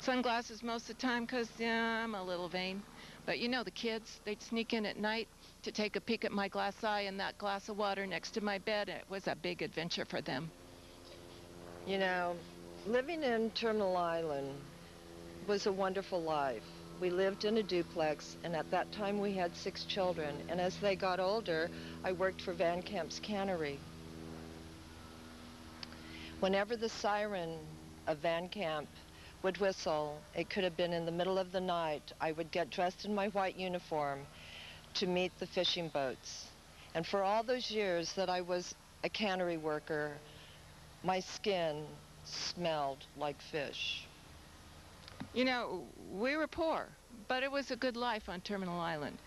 sunglasses most of the time because, yeah, I'm a little vain. But you know, the kids, they'd sneak in at night to take a peek at my glass eye and that glass of water next to my bed. It was a big adventure for them. You know, living in Terminal Island was a wonderful life. We lived in a duplex, and at that time we had 6 children. And as they got older, I worked for Van Camp's Cannery. Whenever the siren of Van Camp would whistle, it could have been in the middle of the night, I would get dressed in my white uniform to meet the fishing boats. And for all those years that I was a cannery worker, my skin smelled like fish. You know, we were poor, but it was a good life on Terminal Island.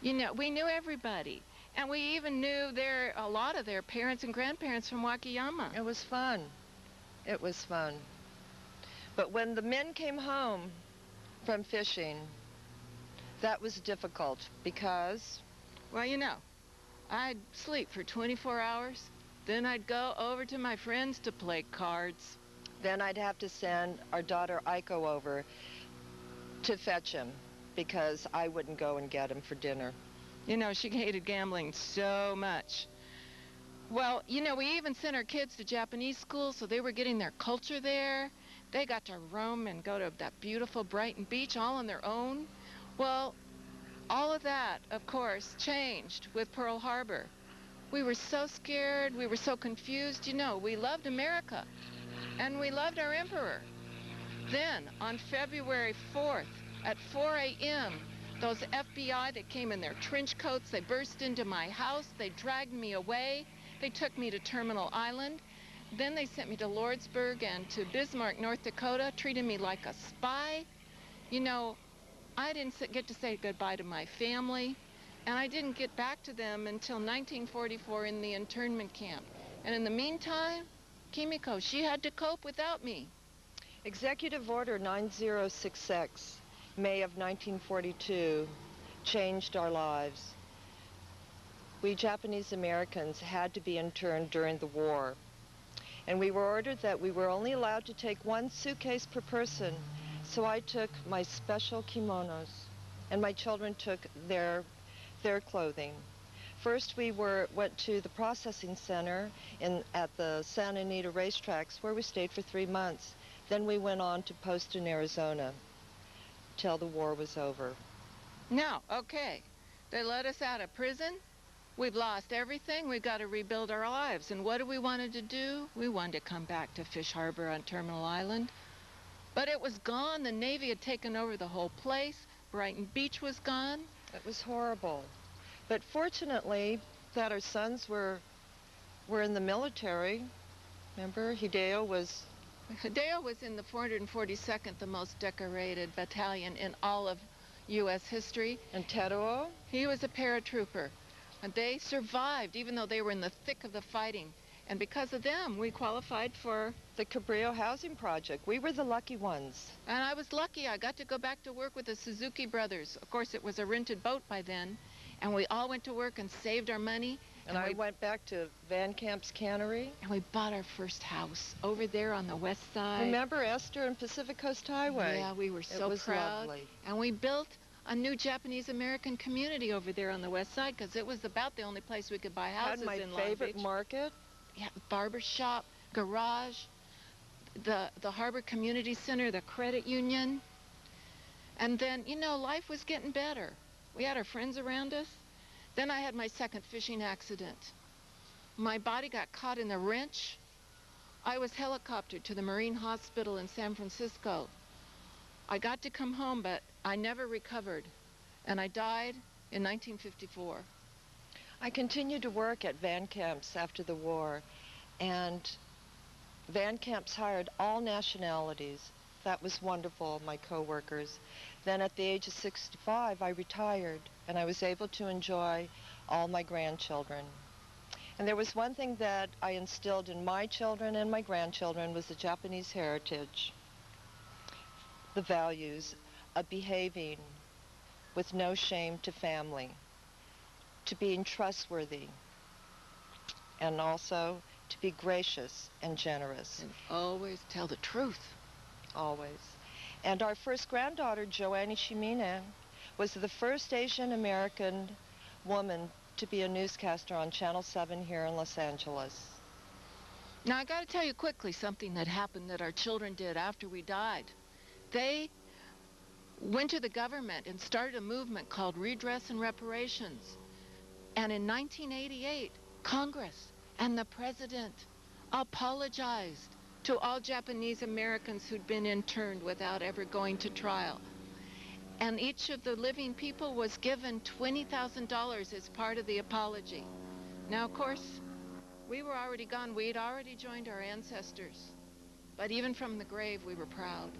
You know, we knew everybody, and we even knew a lot of their parents and grandparents from Wakayama. It was fun. It was fun. But when the men came home from fishing, that was difficult because, well, you know, I'd sleep for 24 hours, then I'd go over to my friends to play cards. Then I'd have to send our daughter Aiko over to fetch him because I wouldn't go and get him for dinner. You know, she hated gambling so much. Well, you know, we even sent our kids to Japanese school, so they were getting their culture there. They got to roam and go to that beautiful Brighton Beach all on their own. Well, all of that, of course, changed with Pearl Harbor. We were so scared. We were so confused. You know, we loved America, and we loved our emperor. Then, on February 4th, at 4 a.m., those FBI that came in their trench coats, they burst into my house. They dragged me away. They took me to Terminal Island. Then they sent me to Lordsburg and to Bismarck, North Dakota, treated me like a spy. You know, I didn't get to say goodbye to my family, and I didn't get back to them until 1944 in the internment camp. And in the meantime, Kimiko, she had to cope without me. Executive Order 906X, May of 1942, changed our lives. We Japanese Americans had to be interned during the war. And we were ordered that we were only allowed to take one suitcase per person. So I took my special kimonos, and my children took their clothing. First we went to the processing center at the Santa Anita racetracks, where we stayed for 3 months. Then we went on to Poston, Arizona, till the war was over. Now, okay, they let us out of prison. We've lost everything. We've got to rebuild our lives. And what do we wanted to do? We wanted to come back to Fish Harbor on Terminal Island. But it was gone. The Navy had taken over the whole place. Brighton Beach was gone. It was horrible. But fortunately, that our sons were in the military. Remember, Hideo was in the 442nd, the most decorated battalion in all of U.S. history. And Teruo? He was a paratrooper. And they survived, even though they were in the thick of the fighting. And because of them, we qualified for the Cabrillo Housing Project. We were the lucky ones. And I was lucky. I got to go back to work with the Suzuki brothers. Of course, it was a rented boat by then. And we all went to work and saved our money. And I went back to Van Camp's Cannery. And we bought our first house over there on the west side. Remember Esther and Pacific Coast Highway? Yeah, we were so it was proud. Lovely. And we built a new Japanese-American community over there on the west side, because it was about the only place we could buy houses in Long Beach. Had my favorite market. Yeah, barber shop, garage, the Harbor Community Center, the credit union. And then, you know, life was getting better. We had our friends around us. Then I had my second fishing accident. My body got caught in the wrench. I was helicoptered to the Marine Hospital in San Francisco. I got to come home, but I never recovered, and I died in 1954. I continued to work at Van Camp's after the war, and Van Camp's hired all nationalities. That was wonderful, my co-workers. Then at the age of 65, I retired, and I was able to enjoy all my grandchildren. And there was one thing that I instilled in my children and my grandchildren was the Japanese heritage, the values of behaving with no shame to family, to being trustworthy, and also to be gracious and generous. And always tell the truth. Always. And our first granddaughter, Joanne Ishimine, was the first Asian American woman to be a newscaster on Channel 7 here in Los Angeles. Now, I got to tell you quickly something that happened that our children did after we died. They went to the government and started a movement called Redress and Reparations. And in 1988, Congress and the president apologized to all Japanese Americans who'd been interned without ever going to trial. And each of the living people was given $20,000 as part of the apology. Now, of course, we were already gone. We'd already joined our ancestors. But even from the grave, we were proud.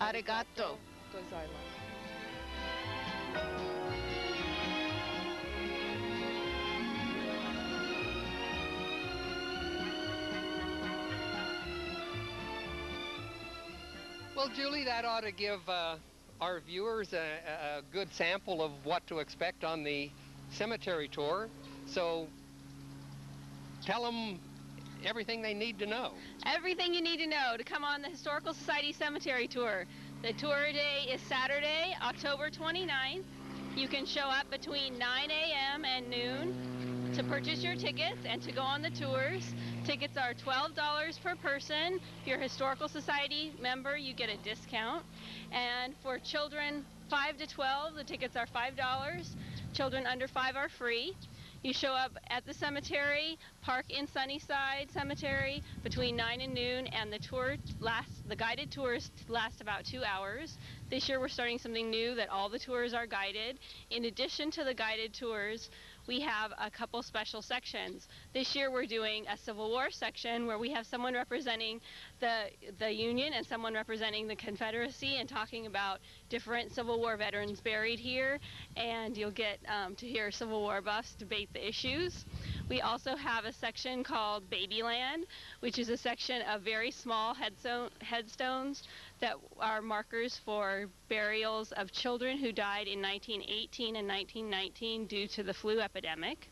Arigato. Gozaimasu. Well, Julie, that ought to give our viewers a good sample of what to expect on the cemetery tour. So tell them everything they need to know. Everything you need to know to come on the Historical Society Cemetery Tour. The tour day is Saturday, October 29th. You can show up between 9 a.m. and noon to purchase your tickets and to go on the tours. Tickets are $12 per person. If you're a Historical Society member, you get a discount. And for children 5 to 12, the tickets are $5. children under 5 are free. You show up at the cemetery, park in Sunnyside Cemetery between 9 and noon, and the guided tours last about 2 hours. This year we're starting something new, that all the tours are guided. In addition to the guided tours, we have a couple special sections. This year we're doing a Civil War section where we have someone representing the Union and someone representing the Confederacy and talking about different Civil War veterans buried here, and you'll get to hear Civil War buffs debate the issues. We also have a section called Babyland, which is a section of very small headstones that are markers for burials of children who died in 1918 and 1919 due to the flu epidemic.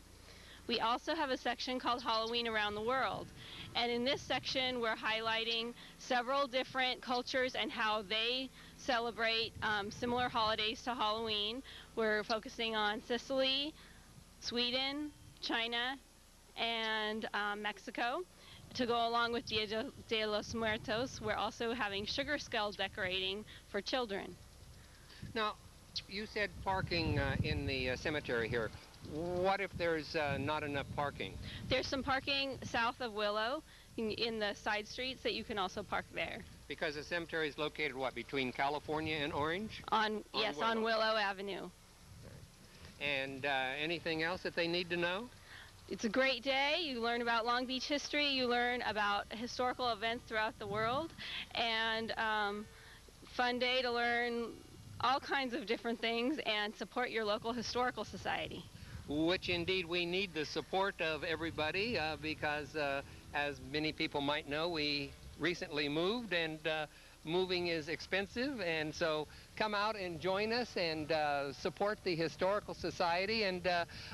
We also have a section called Halloween Around the World. And in this section, we're highlighting several different cultures and how they celebrate similar holidays to Halloween. We're focusing on Sicily, Sweden, China, and Mexico. To go along with Dia de los Muertos, we're also having sugar skull decorating for children. Now, you said parking in the cemetery here. What if there's not enough parking? There's some parking south of Willow in the side streets that you can also park there. Because the cemetery is located, what, between California and Orange? Yes, on Willow Avenue. And anything else that they need to know? It's a great day. You learn about Long Beach history. You learn about historical events throughout the world. And fun day to learn all kinds of different things and support your local historical society. Which indeed we need the support of everybody because as many people might know, we recently moved, and moving is expensive, and so come out and join us and support the Historical Society, and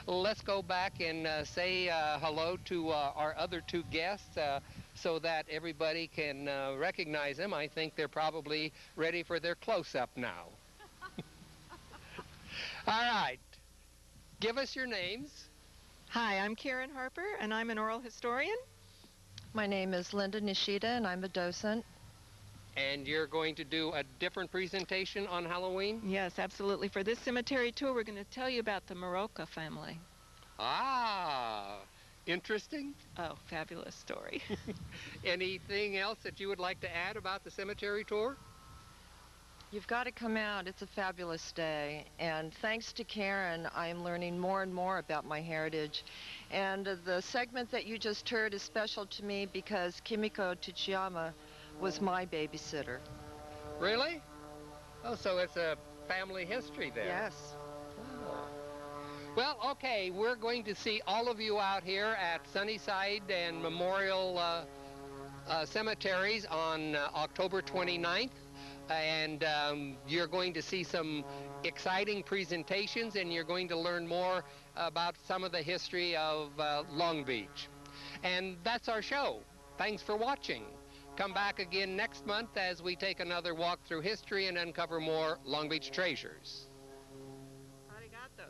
let's go back and say hello to our other two guests so that everybody can recognize them. I think they're probably ready for their close-up now. All right. Give us your names. Hi, I'm Karen Harper, and I'm an oral historian. My name is Linda Nishida, and I'm a docent. And you're going to do a different presentation on Halloween? Yes, absolutely. For this cemetery tour, we're going to tell you about the Moroka family. Ah, interesting. Oh, fabulous story. Anything else that you would like to add about the cemetery tour? You've got to come out. It's a fabulous day. And thanks to Karen, I'm learning more and more about my heritage. And the segment that you just heard is special to me because Kimiko Tsuchiyama was my babysitter. Really? Oh, so it's a family history there. Yes. Oh. Well, okay, we're going to see all of you out here at Sunnyside and Memorial Cemeteries on October 29th. And you're going to see some exciting presentations, and you're going to learn more about some of the history of Long Beach. And that's our show. Thanks for watching. Come back again next month as we take another walk through history and uncover more Long Beach treasures. Arigato.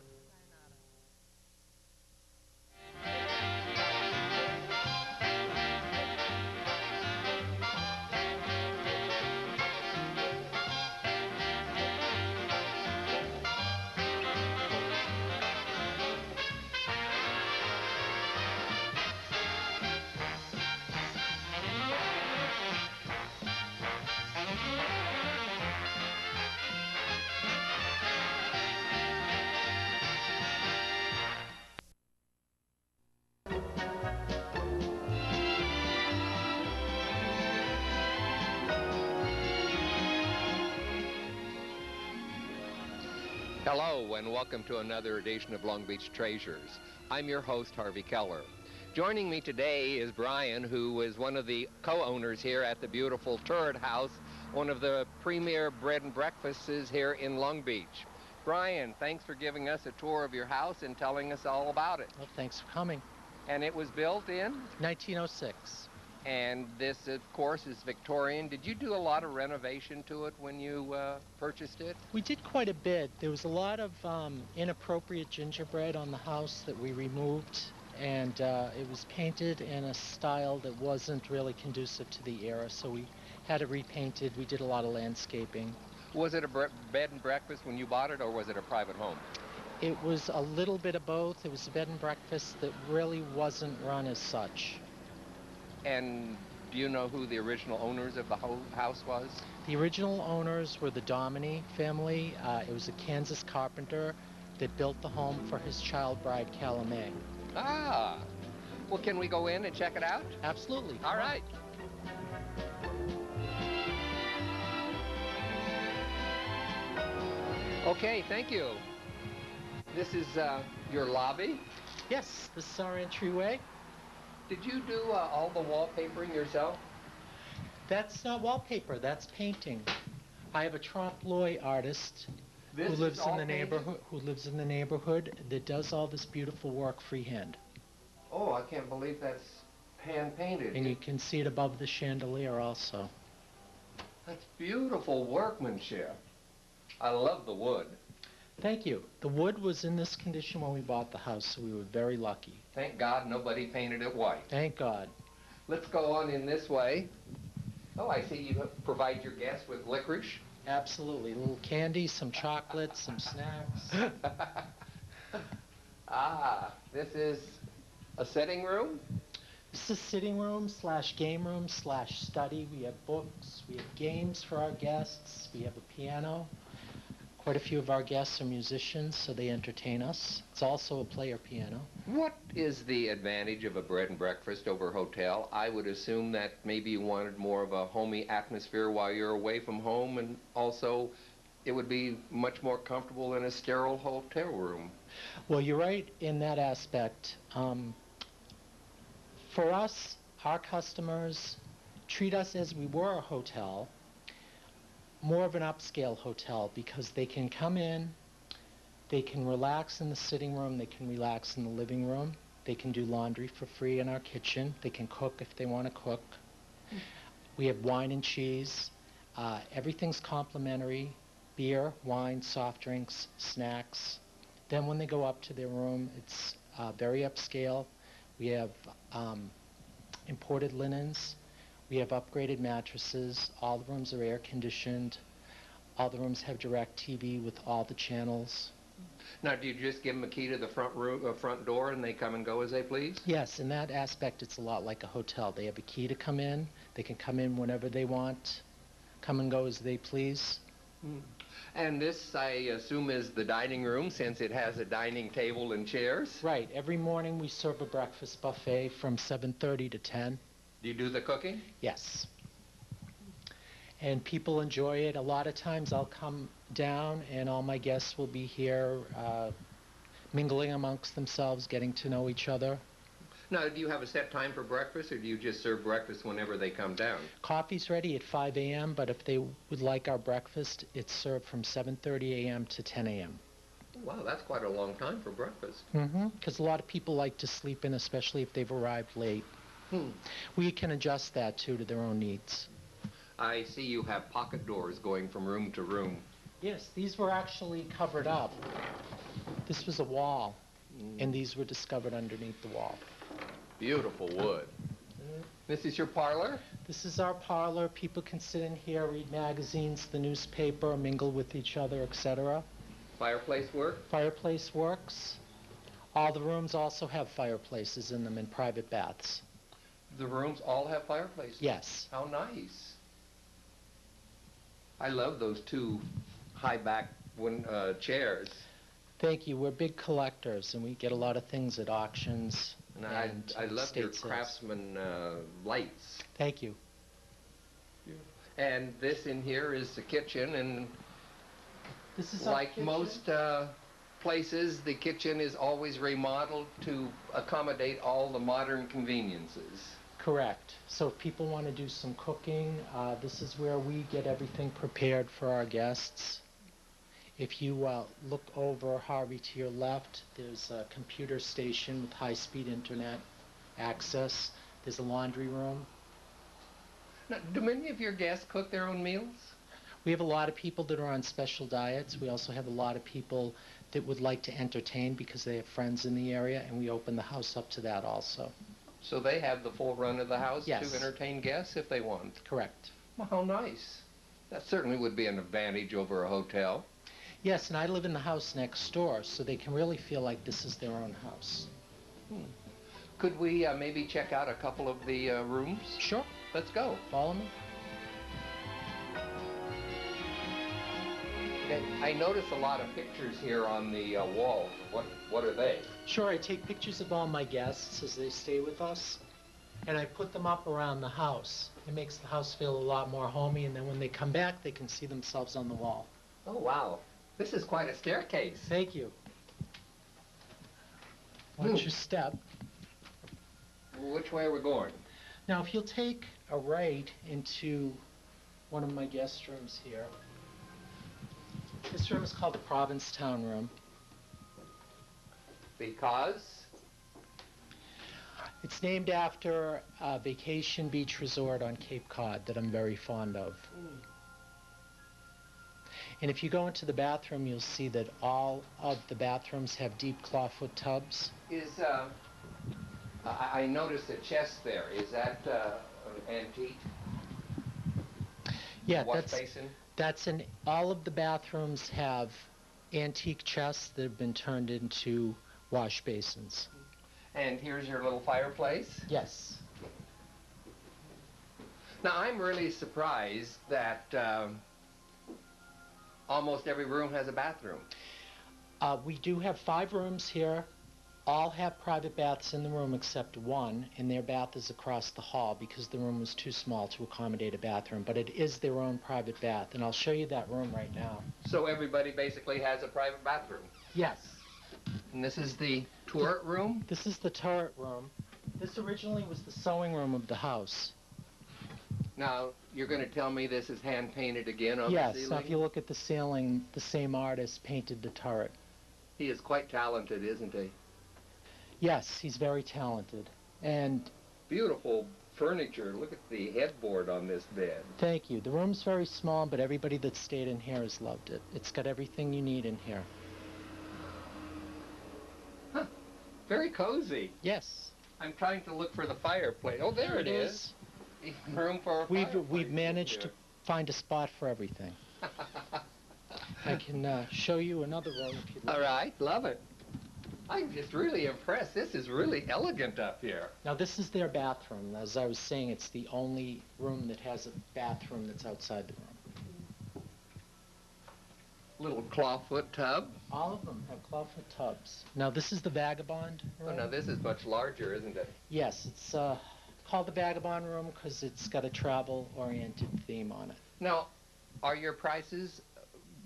Hello and welcome to another edition of Long Beach Treasures. I'm your host, Harvey Keller. Joining me today is Brian, who is one of the co-owners here at the beautiful Turret House, one of the premier bread and breakfasts here in Long Beach. Brian, thanks for giving us a tour of your house and telling us all about it. Well, thanks for coming. And it was built in? 1906. And this, of course, is Victorian. Did you do a lot of renovation to it when you purchased it? We did quite a bit. There was a lot of inappropriate gingerbread on the house that we removed, and it was painted in a style that wasn't really conducive to the era, so we had it repainted. We did a lot of landscaping. Was it a bed and breakfast when you bought it, or was it a private home? It was a little bit of both. It was a bed and breakfast that really wasn't run as such. And do you know who the original owners of the house was? The original owners were the Dominy family. It was a Kansas carpenter that built the home for his child bride, Calumet. Ah. Well, can we go in and check it out? Absolutely. All right. Okay, thank you. This is your lobby? Yes, this is our entryway. Did you do all the wallpapering yourself? That's not wallpaper, that's painting. I have a trompe l'oeil artist This who is lives in all the painted? neighborhood that does all this beautiful work freehand. Oh, I can't believe that's hand painted. And you can see it above the chandelier also. That's beautiful workmanship. I love the wood. Thank you. The wood was in this condition when we bought the house, so we were very lucky. Thank God nobody painted it white. Thank God. Let's go on in this way. Oh, I see you provide your guests with licorice. Absolutely. A little candy, some chocolate, some snacks. Ah, this is a sitting room? This is a sitting room / game room / study. We have books, we have games for our guests, we have a piano. Quite a few of our guests are musicians, so they entertain us. It's also a player piano. What is the advantage of a bread and breakfast over a hotel? I would assume that maybe you wanted more of a homey atmosphere while you're away from home, and also it would be much more comfortable in a sterile hotel room. Well, you're right in that aspect. For us, our customers treat us as we were a hotel, more of an upscale hotel, because they can come in, they can relax in the sitting room, they can relax in the living room, they can do laundry for free in our kitchen, they can cook if they want to cook. We have wine and cheese. Everything's complimentary: beer, wine, soft drinks, snacks. Then when they go up to their room, it's very upscale. We have imported linens. We have upgraded mattresses. All the rooms are air conditioned. All the rooms have direct TV with all the channels. Now, do you just give them a key to the front door and they come and go as they please? Yes, in that aspect, it's a lot like a hotel. They have a key to come in. They can come in whenever they want, come and go as they please. And this, I assume, is the dining room, since it has a dining table and chairs? Right. Every morning we serve a breakfast buffet from 7:30 to 10. Do you do the cooking? Yes. And people enjoy it. A lot of times I'll come down and all my guests will be here mingling amongst themselves, getting to know each other. Now, do you have a set time for breakfast, or do you just serve breakfast whenever they come down? Coffee's ready at 5 a.m., but if they would like our breakfast, it's served from 7:30 a.m. to 10 a.m. Wow, that's quite a long time for breakfast. Because a lot of people like to sleep in, especially if they've arrived late. We can adjust that, too, to their own needs. I see you have pocket doors going from room to room. Yes, these were actually covered up. This was a wall, and these were discovered underneath the wall. Beautiful wood. This is your parlor? This is our parlor. People can sit in here, read magazines, the newspaper, mingle with each other, etc. Fireplace work? Fireplace works. All the rooms also have fireplaces in them and private baths. The rooms all have fireplaces? Yes. How nice. I love those two high-back chairs. Thank you. We're big collectors, and we get a lot of things at auctions. And I love your Craftsman lights. Thank you. And this in here is the kitchen, and this is like most places, the kitchen is always remodeled to accommodate all the modern conveniences. Correct. So if people want to do some cooking, this is where we get everything prepared for our guests. If you look over, Harvey, to your left, there's a computer station with high-speed internet access. There's a laundry room. Now, do many of your guests cook their own meals? We have a lot of people that are on special diets. We also have a lot of people that would like to entertain because they have friends in the area, and we open the house up to that also. So they have the full run of the house Yes. to entertain guests if they want? Correct. Well, how nice. That certainly would be an advantage over a hotel. Yes, and I live in the house next door, so they can really feel like this is their own house. Could we maybe check out a couple of the rooms? Sure. Let's go. Follow me. Okay, I notice a lot of pictures here on the walls. What are they? Sure, I take pictures of all my guests as they stay with us, and I put them up around the house. It makes the house feel a lot more homey, and then when they come back, they can see themselves on the wall. Oh, wow. This is quite a staircase. Thank you. Watch your step. Which way are we going? Now, if you'll take a right into one of my guest rooms here. This room is called the Provincetown Room. Because? It's named after a vacation beach resort on Cape Cod that I'm very fond of. And if you go into the bathroom, you'll see that all of the bathrooms have deep clawfoot tubs. I noticed a chest there. Is that an antique? Yeah, wash basin? All of the bathrooms have antique chests that have been turned into wash basins. And here's your little fireplace? Yes. Now, I'm really surprised that almost every room has a bathroom. We do have 5 rooms here. All have private baths in the room except one, and their bath is across the hall because the room was too small to accommodate a bathroom. But it is their own private bath, and I'll show you that room right now. So everybody basically has a private bathroom? Yes. And this is the turret room? This is the turret room. This originally was the sewing room of the house. Now, you're going to tell me this is hand-painted again on the ceiling? Yes, now if you look at the ceiling, the same artist painted the turret. He is quite talented, isn't he? Yes, he's very talented. And beautiful furniture. Look at the headboard on this bed. Thank you. The room's very small, but everybody that stayed in here has loved it. It's got everything you need in here. Huh. Very cozy. Yes. I'm trying to look for the fireplace. Oh, there it is. Room for a fireplace. We've managed to find a spot for everything. I can show you another room if you'd like. All right, love it. I'm just really impressed. This is really elegant up here. Now, this is their bathroom. As I was saying, it's the only room that has a bathroom that's outside the room. Little clawfoot tub. All of them have clawfoot tubs. Now, this is the Vagabond room. Oh, now this is much larger, isn't it? Yes, it's called the Vagabond room because it's got a travel-oriented theme on it. Now, are your prices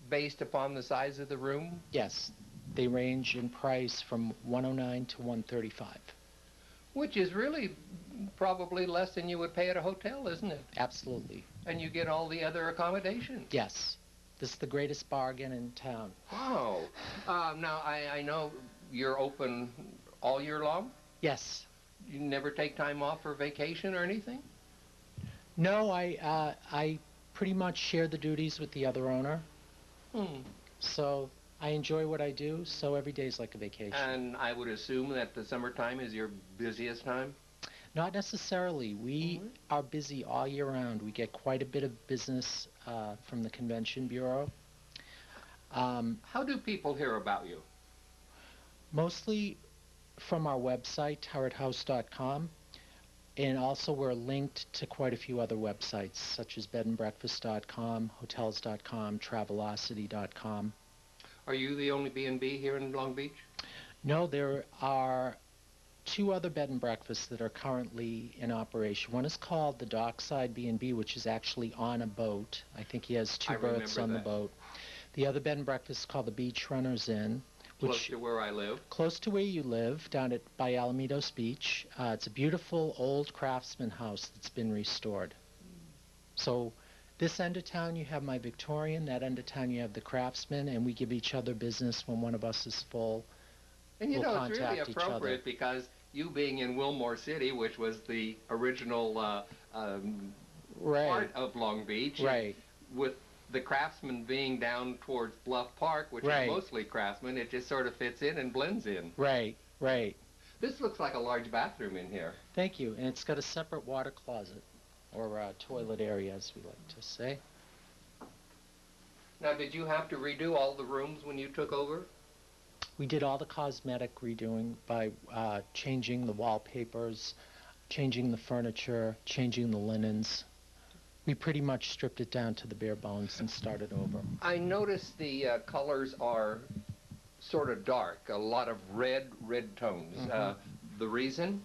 based upon the size of the room? Yes. They range in price from $109 to $135. Which is really probably less than you would pay at a hotel, isn't it? Absolutely. And you get all the other accommodations. Yes. This is the greatest bargain in town. Wow. Now, I know you're open all year long? Yes. You never take time off for vacation or anything? No, I pretty much share the duties with the other owner. So I enjoy what I do, so every day is like a vacation. And I would assume that the summertime is your busiest time? Not necessarily. We are busy all year round. We get quite a bit of business from the Convention Bureau. How do people hear about you? Mostly from our website, turrethouse.com. And also we're linked to quite a few other websites, such as bedandbreakfast.com, hotels.com, travelocity.com. Are you the only B&B here in Long Beach? No, there are 2 other bed and breakfasts that are currently in operation. One is called the Dockside B&B, which is actually on a boat. I think he has 2 berths on the boat. The other bed and breakfast is called the Beach Runners Inn. Close to where I live? Close to where you live, down by Alamitos Beach. It's a beautiful old craftsman house that's been restored. So this end of town you have my Victorian, that end of town you have the Craftsman, and we give each other business when one of us is full. And you know, it's really appropriate because you being in Wilmore City, which was the original part of Long Beach, with the Craftsman being down towards Bluff Park, which is mostly Craftsman, it just sort of fits in and blends in. Right. This looks like a large bathroom in here. Thank you, and it's got a separate water closet. Or toilet area, as we like to say. Now, did you have to redo all the rooms when you took over? We did all the cosmetic redoing by changing the wallpapers, changing the furniture, changing the linens. We pretty much stripped it down to the bare bones and started over. I noticed the colors are sort of dark, a lot of red tones. The reason?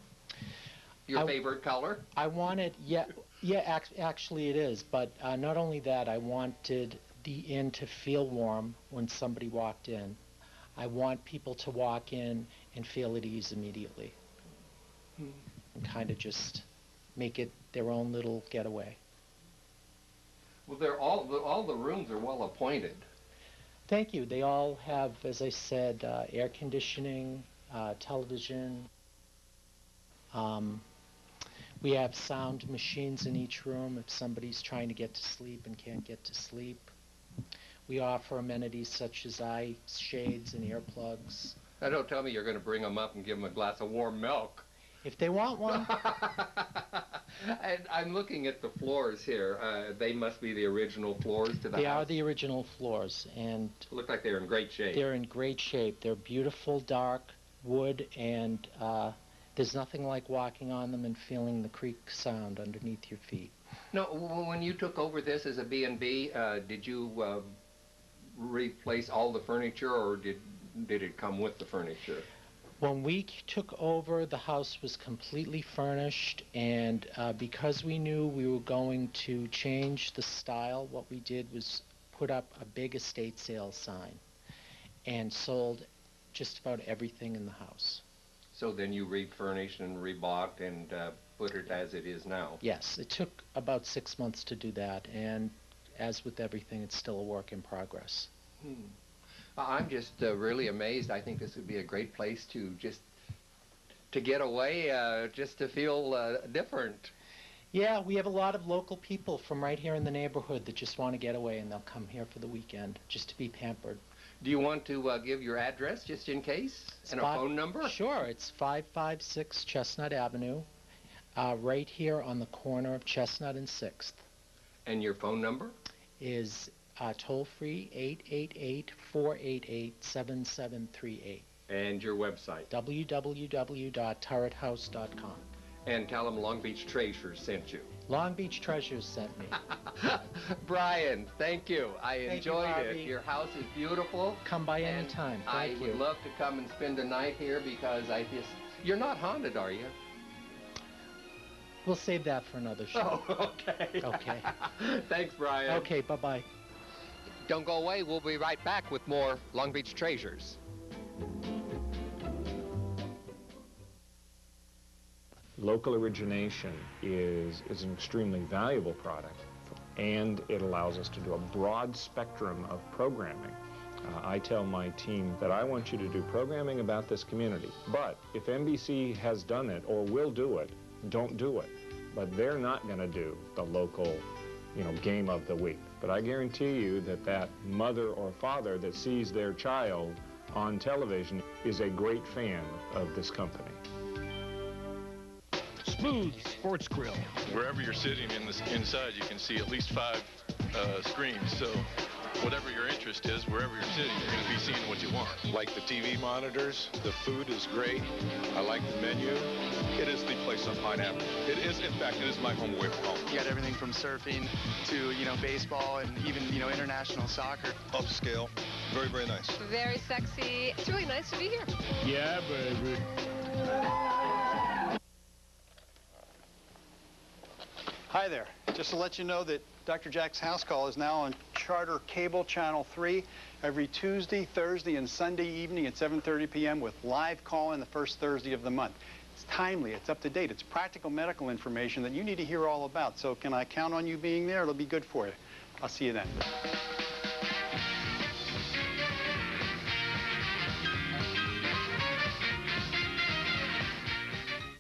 Your favorite color? I wanted, actually it is, but not only that, I wanted the inn to feel warm when somebody walked in. I want people to walk in and feel at ease immediately. And kind of just make it their own little getaway. Well, they're all the rooms are well appointed. Thank you. They all have, as I said, air conditioning, television. We have sound machines in each room if somebody's trying to get to sleep and can't get to sleep. We offer amenities such as eye shades and earplugs. Now, don't tell me you're going to bring them up and give them a glass of warm milk. If they want one. And I'm looking at the floors here. They must be the original floors to the house. They are the original floors, and look like they're in great shape. They're in great shape. They're beautiful, dark wood, and there's nothing like walking on them and feeling the creak sound underneath your feet. No, when you took over this as a B&B, did you replace all the furniture, or did it come with the furniture? When we took over, the house was completely furnished, and because we knew we were going to change the style, what we did was put up a big estate sale sign and sold just about everything in the house. So then you refurnished and rebought and put it as it is now? Yes, it took about 6 months to do that, and as with everything, it's still a work in progress. I'm just really amazed. I think this would be a great place to get away, just to feel different. Yeah, we have a lot of local people from right here in the neighborhood that just want to get away, and they'll come here for the weekend just to be pampered. Do you want to give your address just in case, and a phone number? Sure, it's 556 Chestnut Avenue, right here on the corner of Chestnut and 6th. And your phone number? Is toll-free 888-488-7738. And your website? www.turrethouse.com. And tell them Long Beach Treasures sent you. Long Beach Treasures sent me. Brian, thank you. I enjoyed it. Harvey. Your house is beautiful. Come by any time. I would love to come and spend a night here because you're not haunted, are you? We'll save that for another show. Oh, okay. Okay. Thanks, Brian. Okay, bye-bye. Don't go away. We'll be right back with more Long Beach Treasures. Local origination is an extremely valuable product, and it allows us to do a broad spectrum of programming. I tell my team that I want you to do programming about this community, but if NBC has done it or will do it, don't do it. But they're not going to do the local, game of the week. But I guarantee you that mother or father that sees their child on television is a great fan of this company. Smooth Sports Grill. Wherever you're sitting inside, you can see at least 5 screens. So whatever your interest is, wherever you're sitting, you're going to be seeing what you want. Like the TV monitors, the food is great. I like the menu. It is the place on Pine Avenue. It is, in fact, my home away from home. You got everything from surfing to, baseball and even, international soccer. Upscale. Very, very nice. Very sexy. It's really nice to be here. Yeah, baby. Hi there. Just to let you know that Dr. Jack's House Call is now on Charter Cable Channel 3 every Tuesday, Thursday, and Sunday evening at 7:30 p.m. with live call-in the first Thursday of the month. It's timely, it's up to date, it's practical medical information that you need to hear all about. So can I count on you being there? It'll be good for you. I'll see you then.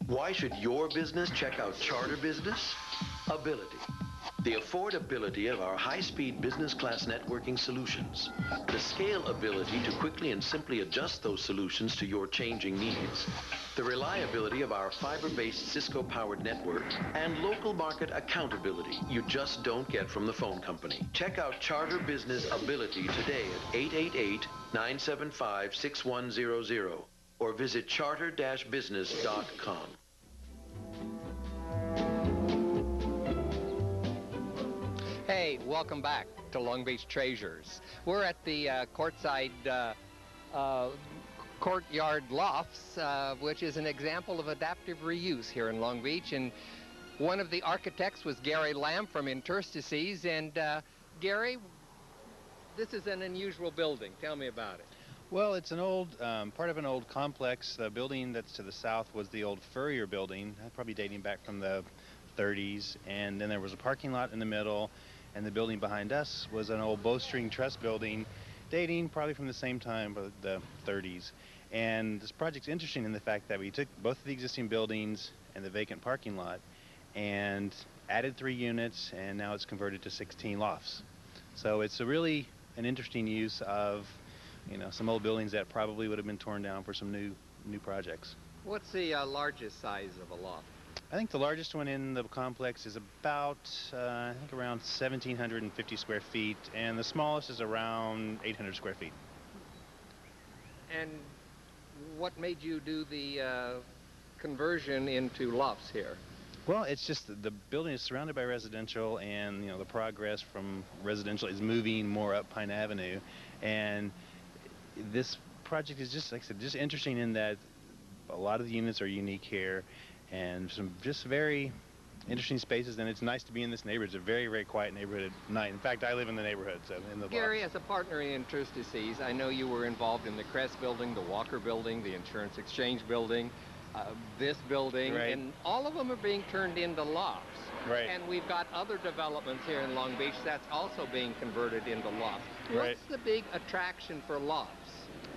Why should your business check out Charter Business? Ability. The affordability of our high-speed business class networking solutions. The scalability to quickly and simply adjust those solutions to your changing needs. The reliability of our fiber-based Cisco-powered network. And local market accountability you just don't get from the phone company. Check out Charter Business Ability today at 888-975-6100 or visit charter-business.com. Hey, welcome back to Long Beach Treasures. We're at the courtside courtyard lofts, which is an example of adaptive reuse here in Long Beach. And one of the architects was Gary Lamb from Interstices. And Gary, this is an unusual building. Tell me about it. Well, it's an old, part of an old complex. The building that's to the south was the old Furrier building, probably dating back from the 30s. And then there was a parking lot in the middle. And the building behind us was an old bowstring truss building dating probably from the same time, the 30s. And this project's interesting in the fact that we took both of the existing buildings and the vacant parking lot and added 3 units, and now it's converted to 16 lofts. So it's really an interesting use of, you know, some old buildings that probably would have been torn down for some new projects. What's the largest size of a loft? I think the largest one in the complex is about, I think around 1,750 square feet, and the smallest is around 800 square feet. And what made you do the conversion into lofts here? Well, it's just the building is surrounded by residential, and you know the progress from residential is moving more up Pine Avenue, and this project is just, like I said, just interesting in that a lot of the units are unique here. And some just very interesting spaces, and it's nice to be in this neighborhood. It's a very, very quiet neighborhood at night. In fact, I live in the neighborhood, so in the Gary, as a partner in Interstices, I know you were involved in the Crest building, the Walker building, the Insurance Exchange building, this building, right. And all of them are being turned into lofts. Right. And we've got other developments here in Long Beach that's also being converted into lofts. Right. What's the big attraction for lofts?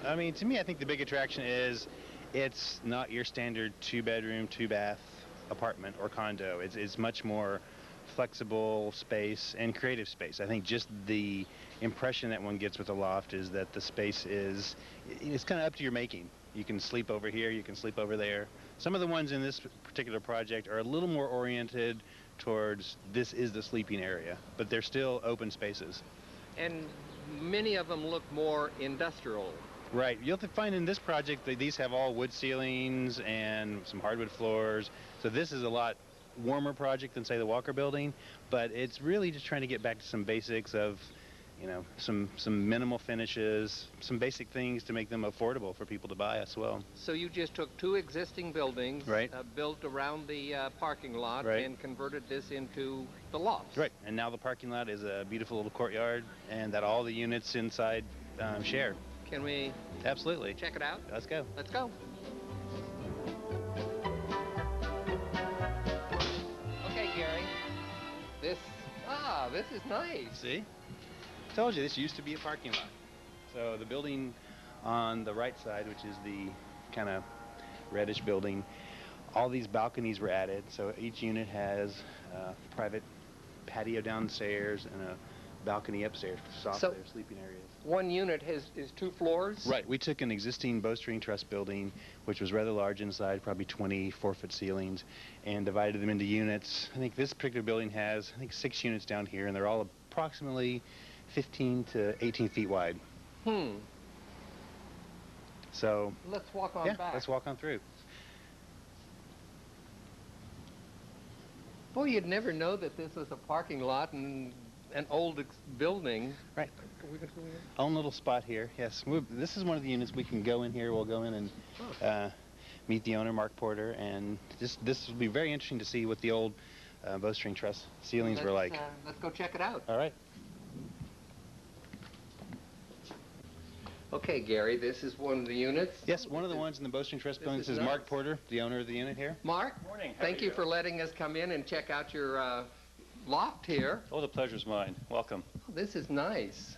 I mean, to me, I think the big attraction is it's not your standard 2-bedroom, 2-bath apartment or condo. It's much more flexible space and creative space. I think just the impression that one gets with a loft is that the space is, it's kind of up to your making. You can sleep over here, you can sleep over there. Some of the ones in this particular project are a little more oriented towards this is the sleeping area, but they're still open spaces. And many of them look more industrial. Right. You'll find in this project that these have all wood ceilings and some hardwood floors. So this is a lot warmer project than, say, the Walker building. But it's really just trying to get back to some basics of, you know, some minimal finishes, some basic things to make them affordable for people to buy as well. So you just took 2 existing buildings, right, built around the parking lot, right, and converted this into the lofts. Right. And now the parking lot is a beautiful little courtyard, and that all the units inside share. Can we absolutely check it out? Let's go. Let's go. Okay, Gary. This is nice. See? I told you this used to be a parking lot. So the building on the right side, which is the kind of reddish building, all these balconies were added. So each unit has a private patio downstairs and a balcony upstairs for their sleeping areas. One unit is 2 floors? Right. We took an existing bowstring truss building, which was rather large inside, probably 24-foot ceilings, and divided them into units. I think this particular building has, 6 units down here, and they're all approximately 15 to 18 feet wide. So let's walk on back. Let's walk on through. Boy, you'd never know that this was a parking lot and an old building. Right. Own little spot here. Yes. This is one of the units. We can go in here. We'll go in and meet the owner, Mark Porter, and this will be very interesting to see what the old bowstring truss ceilings were like. Let's go check it out. All right. Okay, Gary, this is one of the units? Yes, one of the ones in the bowstring truss building. This is Mark Porter, the owner of the unit here. Mark, morning. Thank you for letting us come in and check out your loft here. Oh, the pleasure's mine. Welcome. Oh, this is nice.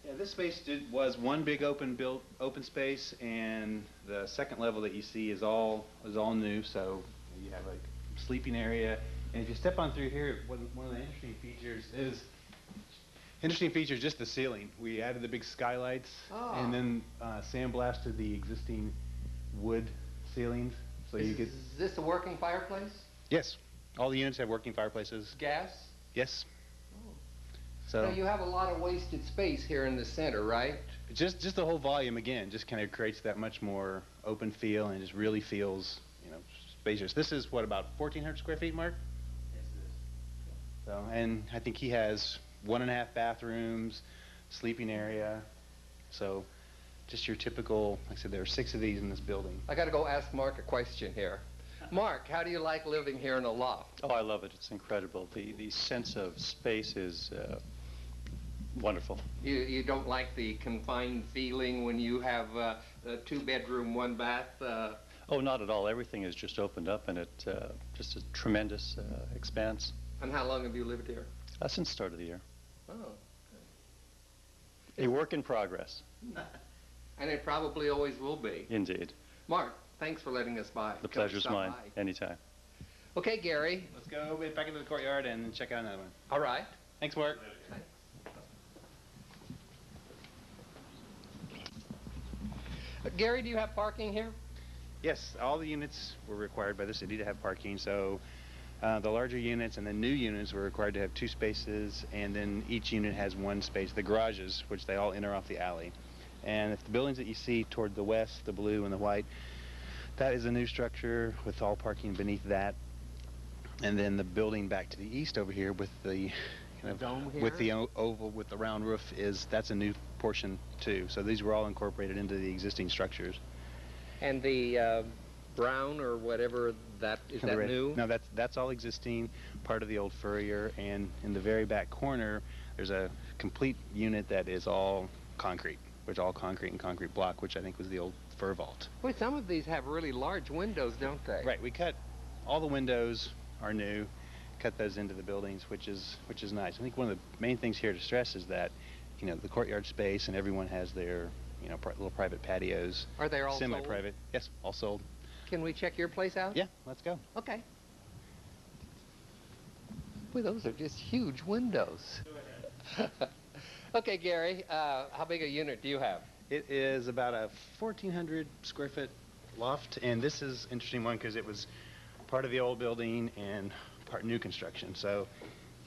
Yeah, this space was one big open space, and the second level that you see is all new. So you have a sleeping area, And if you step on through here, one of the interesting features is just the ceiling. We added the big skylights and then sandblasted the existing wood ceilings. So you could. Is this a working fireplace? Yes, all the units have working fireplaces. Gas? Yes. So you have a lot of wasted space here in the center, right? Just the whole volume again just kind of creates that much more open feel and just really feels, you know, spacious. This is what, about 1,400 square feet, Mark? Yes, it is. So, and I think he has 1.5 bathrooms, sleeping area. So, just your typical. Like I said, there are 6 of these in this building. I got to go ask Mark a question here. Mark, how do you like living here in a loft? Oh, I love it. It's incredible. The sense of space is wonderful. You don't like the confined feeling when you have a 2-bedroom, 1 bath? Oh, not at all. Everything is just opened up, and it just a tremendous expanse. And how long have you lived here? Since the start of the year. Oh. A work in progress. And it probably always will be. Indeed. Mark, thanks for letting us by. The pleasure's mine. Anytime. Okay, Gary. Let's go back into the courtyard and check out another one. All right. Thanks, Mark. Gary, do you have parking here? Yes, all the units were required by the city to have parking, so the larger units and the new units were required to have 2 spaces, and then each unit has 1 space. The garages, which they all enter off the alley. And if the buildings that you see toward the west, the blue and the white, that is a new structure with all parking beneath that. And then the building back to the east over here with the dome here? with the oval with the round roof that's a new portion too. So these were all incorporated into the existing structures. And the brown or whatever is that new? No, that's all existing, part of the old Furrier. And in the very back corner, there's a complete unit that is all concrete, which all concrete and concrete block, which I think was the old Fur Vault. Boy, some of these have really large windows, don't they? Right. We cut all the windows are new, cut those into the buildings, which is nice. I think one of the main things here to stress is that, you know, the courtyard space and everyone has their, you know, little private patios. Are they all semi-private? Yes, all sold. Can we check your place out? Yeah, let's go. Okay. Boy, those are just huge windows. Okay, Gary, how big a unit do you have? It is about a 1,400 square foot loft, and this is an interesting one because it was part of the old building and part new construction. So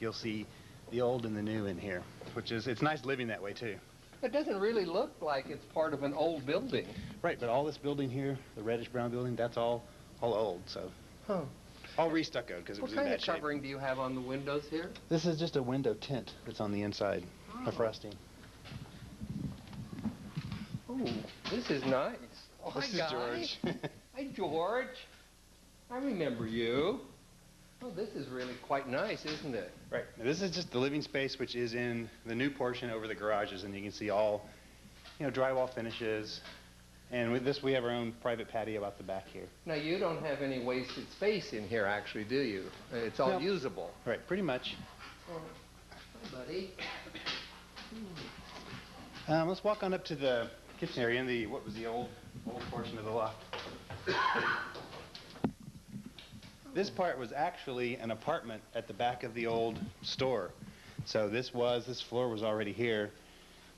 you'll see the old and the new in here, it's nice living that way too. It doesn't really look like it's part of an old building. Right, but all this building here, the reddish brown building, that's all old, so. Huh. All re-stuccoed because it was in bad shape. What kind of covering do you have on the windows here? This is just a window tint that's on the inside, a frosting. Oh, this is nice. Oh, this is George. Hi, George. I remember you. Oh, this is really quite nice, isn't it? Right. Now, this is just the living space, which is in the new portion over the garages, and you can see all, you know, drywall finishes. And with this, we have our own private patio out the back here. Now, you don't have any wasted space in here, actually, do you? It's all usable. Right, pretty much. Oh, hi, buddy. Let's walk on up to the kitchen area in what was the old portion of the loft. This part was actually an apartment at the back of the old store. So this floor was already here.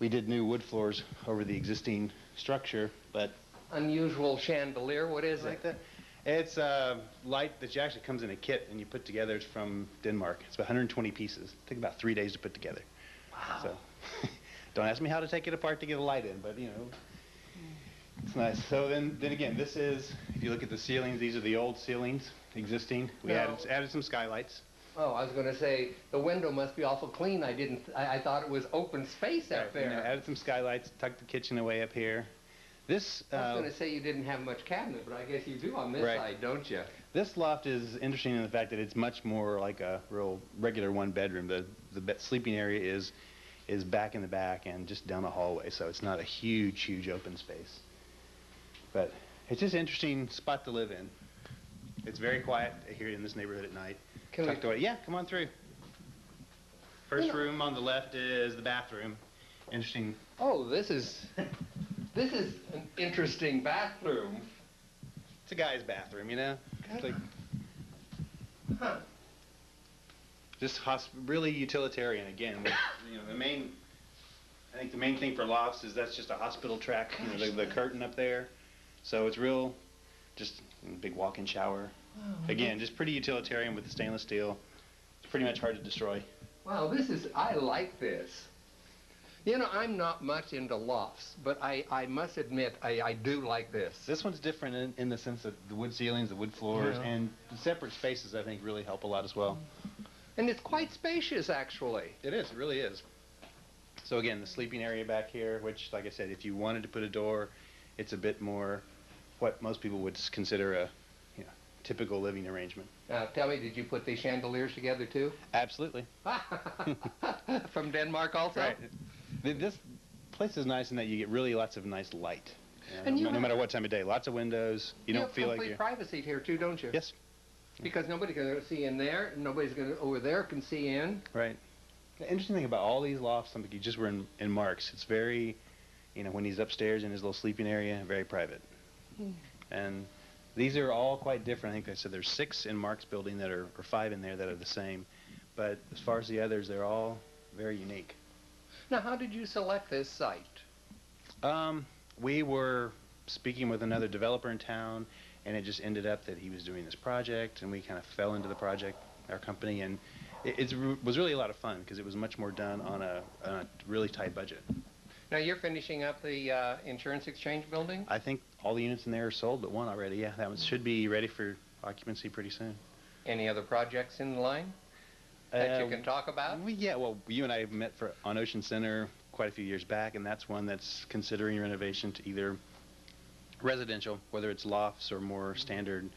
We did new wood floors over the existing structure, but... Unusual chandelier, what is it? It's a light that actually comes in a kit and you put together. It's from Denmark. It's about 120 pieces. It took about 3 days to put together. Wow. So, don't ask me how to take it apart to get a light in, but you know, it's nice. So then again, this is, if you look at the ceilings, these are the old ceilings, existing. We added some skylights. Oh, I was going to say, the window must be awful clean. I thought it was open space up there. You know, added some skylights, tucked the kitchen away up here. This, I was going to say you didn't have much cabinet, but I guess you do on this side, don't you? This loft is interesting in the fact that it's much more like a real regular 1-bedroom. The sleeping area is back in the back and just down the hallway, so it's not a huge open space. But it's just an interesting spot to live in. It's very quiet here in this neighborhood at night. Tucked away. Yeah, come on through. First room on the left is the bathroom. Interesting. Oh, this is an interesting bathroom. It's a guy's bathroom, you know? It's like, just really utilitarian again. With, I think the main thing for lofts is that's just a hospital track, the curtain up there. So it's real, just a big walk-in shower. Wow. Again, just pretty utilitarian with the stainless steel. It's pretty much hard to destroy. Wow, I like this. I'm not much into lofts, but I must admit I do like this. This one's different in the sense that the wood ceilings, the wood floors, and the separate spaces I think really help a lot as well. And it's quite spacious, actually. It is, it really is. So again, the sleeping area back here, which, like I said, if you wanted to put a door, it's a bit more what most people would consider a typical living arrangement. Now, tell me, did you put these chandeliers together too? Absolutely. From Denmark also? Right. This place is nice in that you get really lots of nice light. And no matter what time of day. Lots of windows. You don't feel like you're... You have complete privacy here too, don't you? Yes. Because nobody's going to see in there, and nobody's going to over there can see in. Right. The interesting thing about all these lofts, something you just were in Mark's, it's very, when he's upstairs in his little sleeping area, very private. And these are all quite different. I think I said there's 6 in Mark's building or 5 in there that are the same. But as far as the others, they're all very unique. Now, how did you select this site? We were speaking with another developer in town, and it just ended up that he was doing this project, and we kind of fell into the project, our company, and it was really a lot of fun because it was much more done on a really tight budget. Now, you're finishing up the insurance exchange building? I think all the units in there are sold but one already, yeah. That one should be ready for occupancy pretty soon. Any other projects in line that you can talk about? Yeah, well, you and I have met on Ocean Center quite a few years back, and that's one that's considering renovation to either residential, whether it's lofts or more standard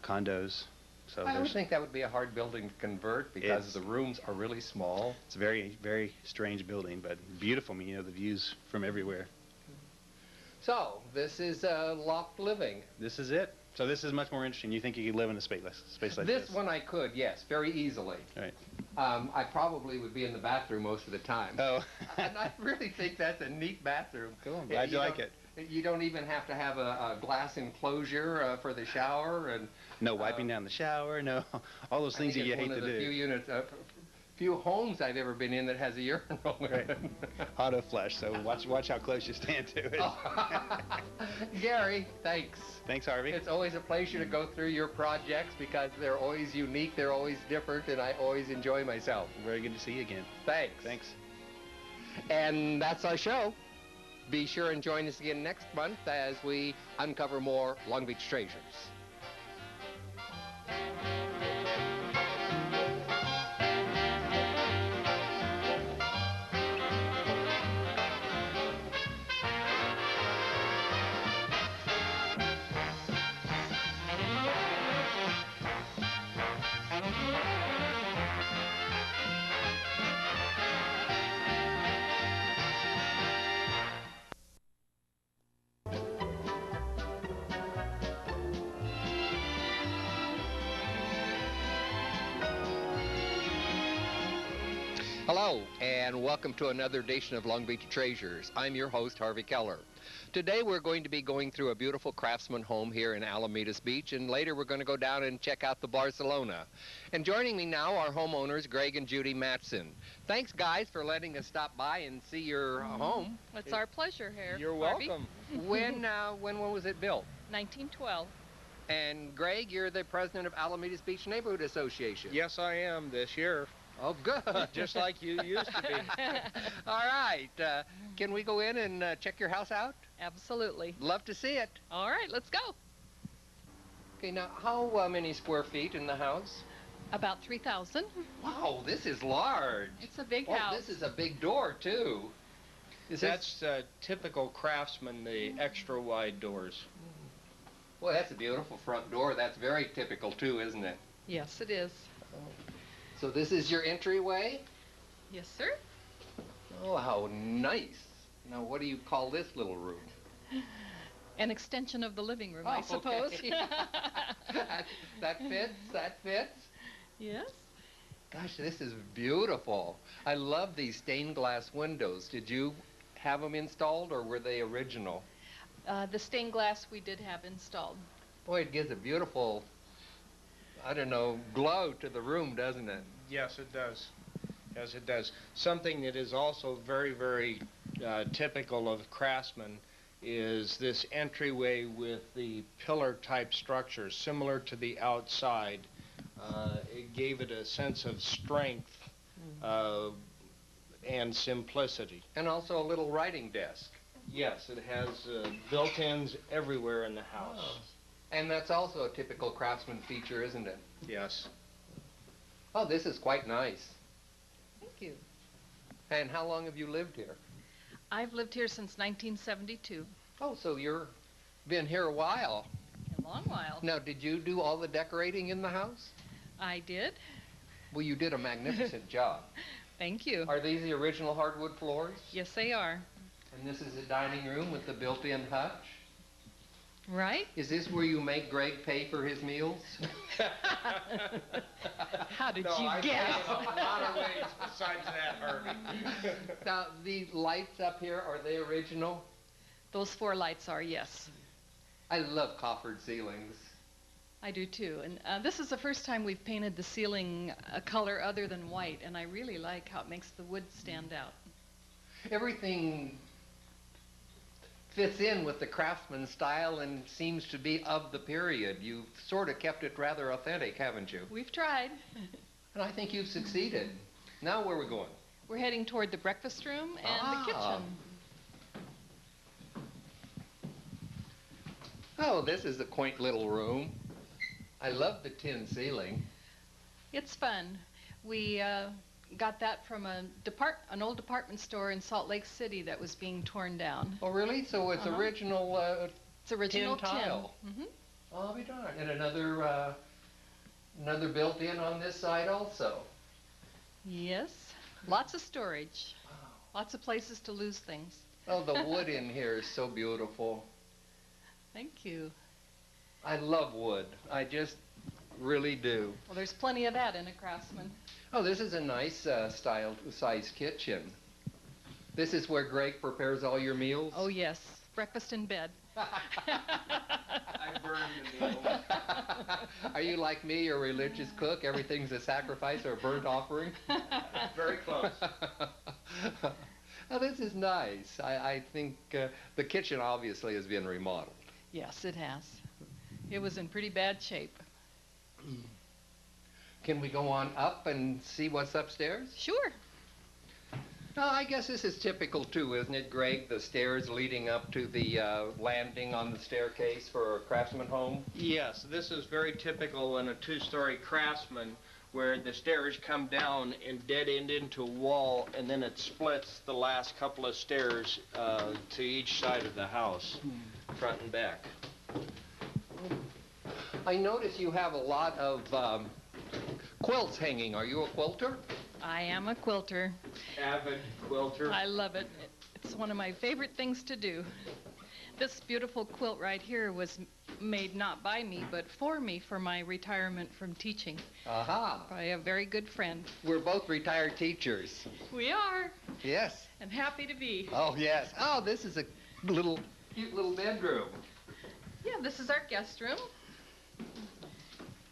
condos. So I would think that would be a hard building to convert because the rooms are really small. It's a very, very strange building, but beautiful. I mean, the views from everywhere. So, this is loft living. This is it. So this is much more interesting. You think you could live in a space like this? This one I could, yes, very easily. Right. I probably would be in the bathroom most of the time. Oh. And I really think that's a neat bathroom. Cool. I'm glad you like it. You don't even have to have a glass enclosure for the shower, and no wiping down the shower, no, all those things that you hate to do. One of the few units, few homes I've ever been in that has a urinal. Right. Auto flush. So watch how close you stand to it. Oh. Gary, thanks. Thanks, Harvey. It's always a pleasure to go through your projects because they're always unique, they're always different, and I always enjoy myself. Very good to see you again. Thanks. Thanks. And that's our show. Be sure and join us again next month as we uncover more Long Beach treasures. Hello, and welcome to another edition of Long Beach Treasures. I'm your host, Harvey Keller. Today we're going to be going through a beautiful craftsman home here in Alamitos Beach, and later we're going to go down and check out the Barcelona. And joining me now are homeowners Greg and Judy Matson. Thanks, guys, for letting us stop by and see your home. It's our pleasure here. You're Harvey. welcome. When was it built? 1912. And Greg, you're the president of Alamitos Beach Neighborhood Association. Yes, I am this year. Oh, good. Just like you used to be. All right. Can we go in and check your house out? Absolutely. Love to see it. All right, let's go. Okay, now, how many square feet in the house? About 3,000. Wow, this is large. It's a big Oh, house. this is a big door, too. That's typical Craftsman, the extra wide doors. Well, that's a beautiful front door. That's very typical, too, isn't it? Yes, it is. So this is your entryway? Yes, sir. Oh, how nice. Now, what do you call this little room? An extension of the living room, I suppose. Okay. that fits? Yes. Gosh, this is beautiful. I love these stained glass windows. Did you have them installed, or were they original? The stained glass we did have installed. Boy, it gives a beautiful, I don't know, glow to the room, doesn't it? Yes, it does. Yes, it does. Something that is also very, very typical of Craftsman is this entryway with the pillar-type structure, similar to the outside. It gave it a sense of strength and simplicity. And also a little writing desk. Yes, it has built-ins everywhere in the house. Oh. And that's also a typical Craftsman feature, isn't it? Yes. Oh, this is quite nice. Thank you. And how long have you lived here? I've lived here since 1972. Oh, so you're been here a while. A long while. Now, did you do all the decorating in the house? I did. Well, you did a magnificent job. Thank you. Are these the original hardwood floors? Yes, they are. And this is the dining room with the built-in hutch? Right? Is this where you make Greg pay for his meals? How did No, you I guess? pay a lot of ways besides that, Harvey. Now, the lights up here, are they original? Those 4 lights are, yes. I love coffered ceilings. I do too. And this is the first time we've painted the ceiling a color other than white, and I really like how it makes the wood stand out. Everything fits in with the Craftsman style and seems to be of the period. You've sort of kept it rather authentic, haven't you? We've tried. And I think you've succeeded. Now where are we going? We're heading toward the breakfast room and the kitchen. Oh, this is a quaint little room. I love the tin ceiling. It's fun. We got that from an old department store in Salt Lake City that was being torn down. Oh, really? So it's original, it's original tin tile. Mm-hmm. I'll be darned. And another built-in on this side also. Yes. Lots of storage. Lots of places to lose things. Oh, the wood in here is so beautiful. Thank you. I love wood. I just really do. Well, there's plenty of that in a Craftsman. Oh, this is a nice size kitchen. This is where Greg prepares all your meals? Oh, yes. Breakfast in bed. I burned the meal. Are you like me, a religious cook? Everything's a sacrifice or a burnt offering? Very close. Oh, this is nice. I think the kitchen obviously has been remodeled. Yes, it has. It was in pretty bad shape. Can we go on up and see what's upstairs? Sure. Oh, I guess this is typical too, isn't it, Greg? The stairs leading up to the landing on the staircase for a Craftsman home? Yes, this is very typical in a 2-story Craftsman where the stairs come down and dead end into a wall, and then it splits the last couple of stairs to each side of the house, front and back. I notice you have a lot of quilts hanging. Are you a quilter? I am a quilter. Avid quilter. I love it. It's one of my favorite things to do. This beautiful quilt right here was made not by me, but for me for my retirement from teaching. Aha. By a very good friend. We're both retired teachers. We are. Yes. And happy to be. Oh, yes. Oh, this is a cute little bedroom. Yeah, this is our guest room.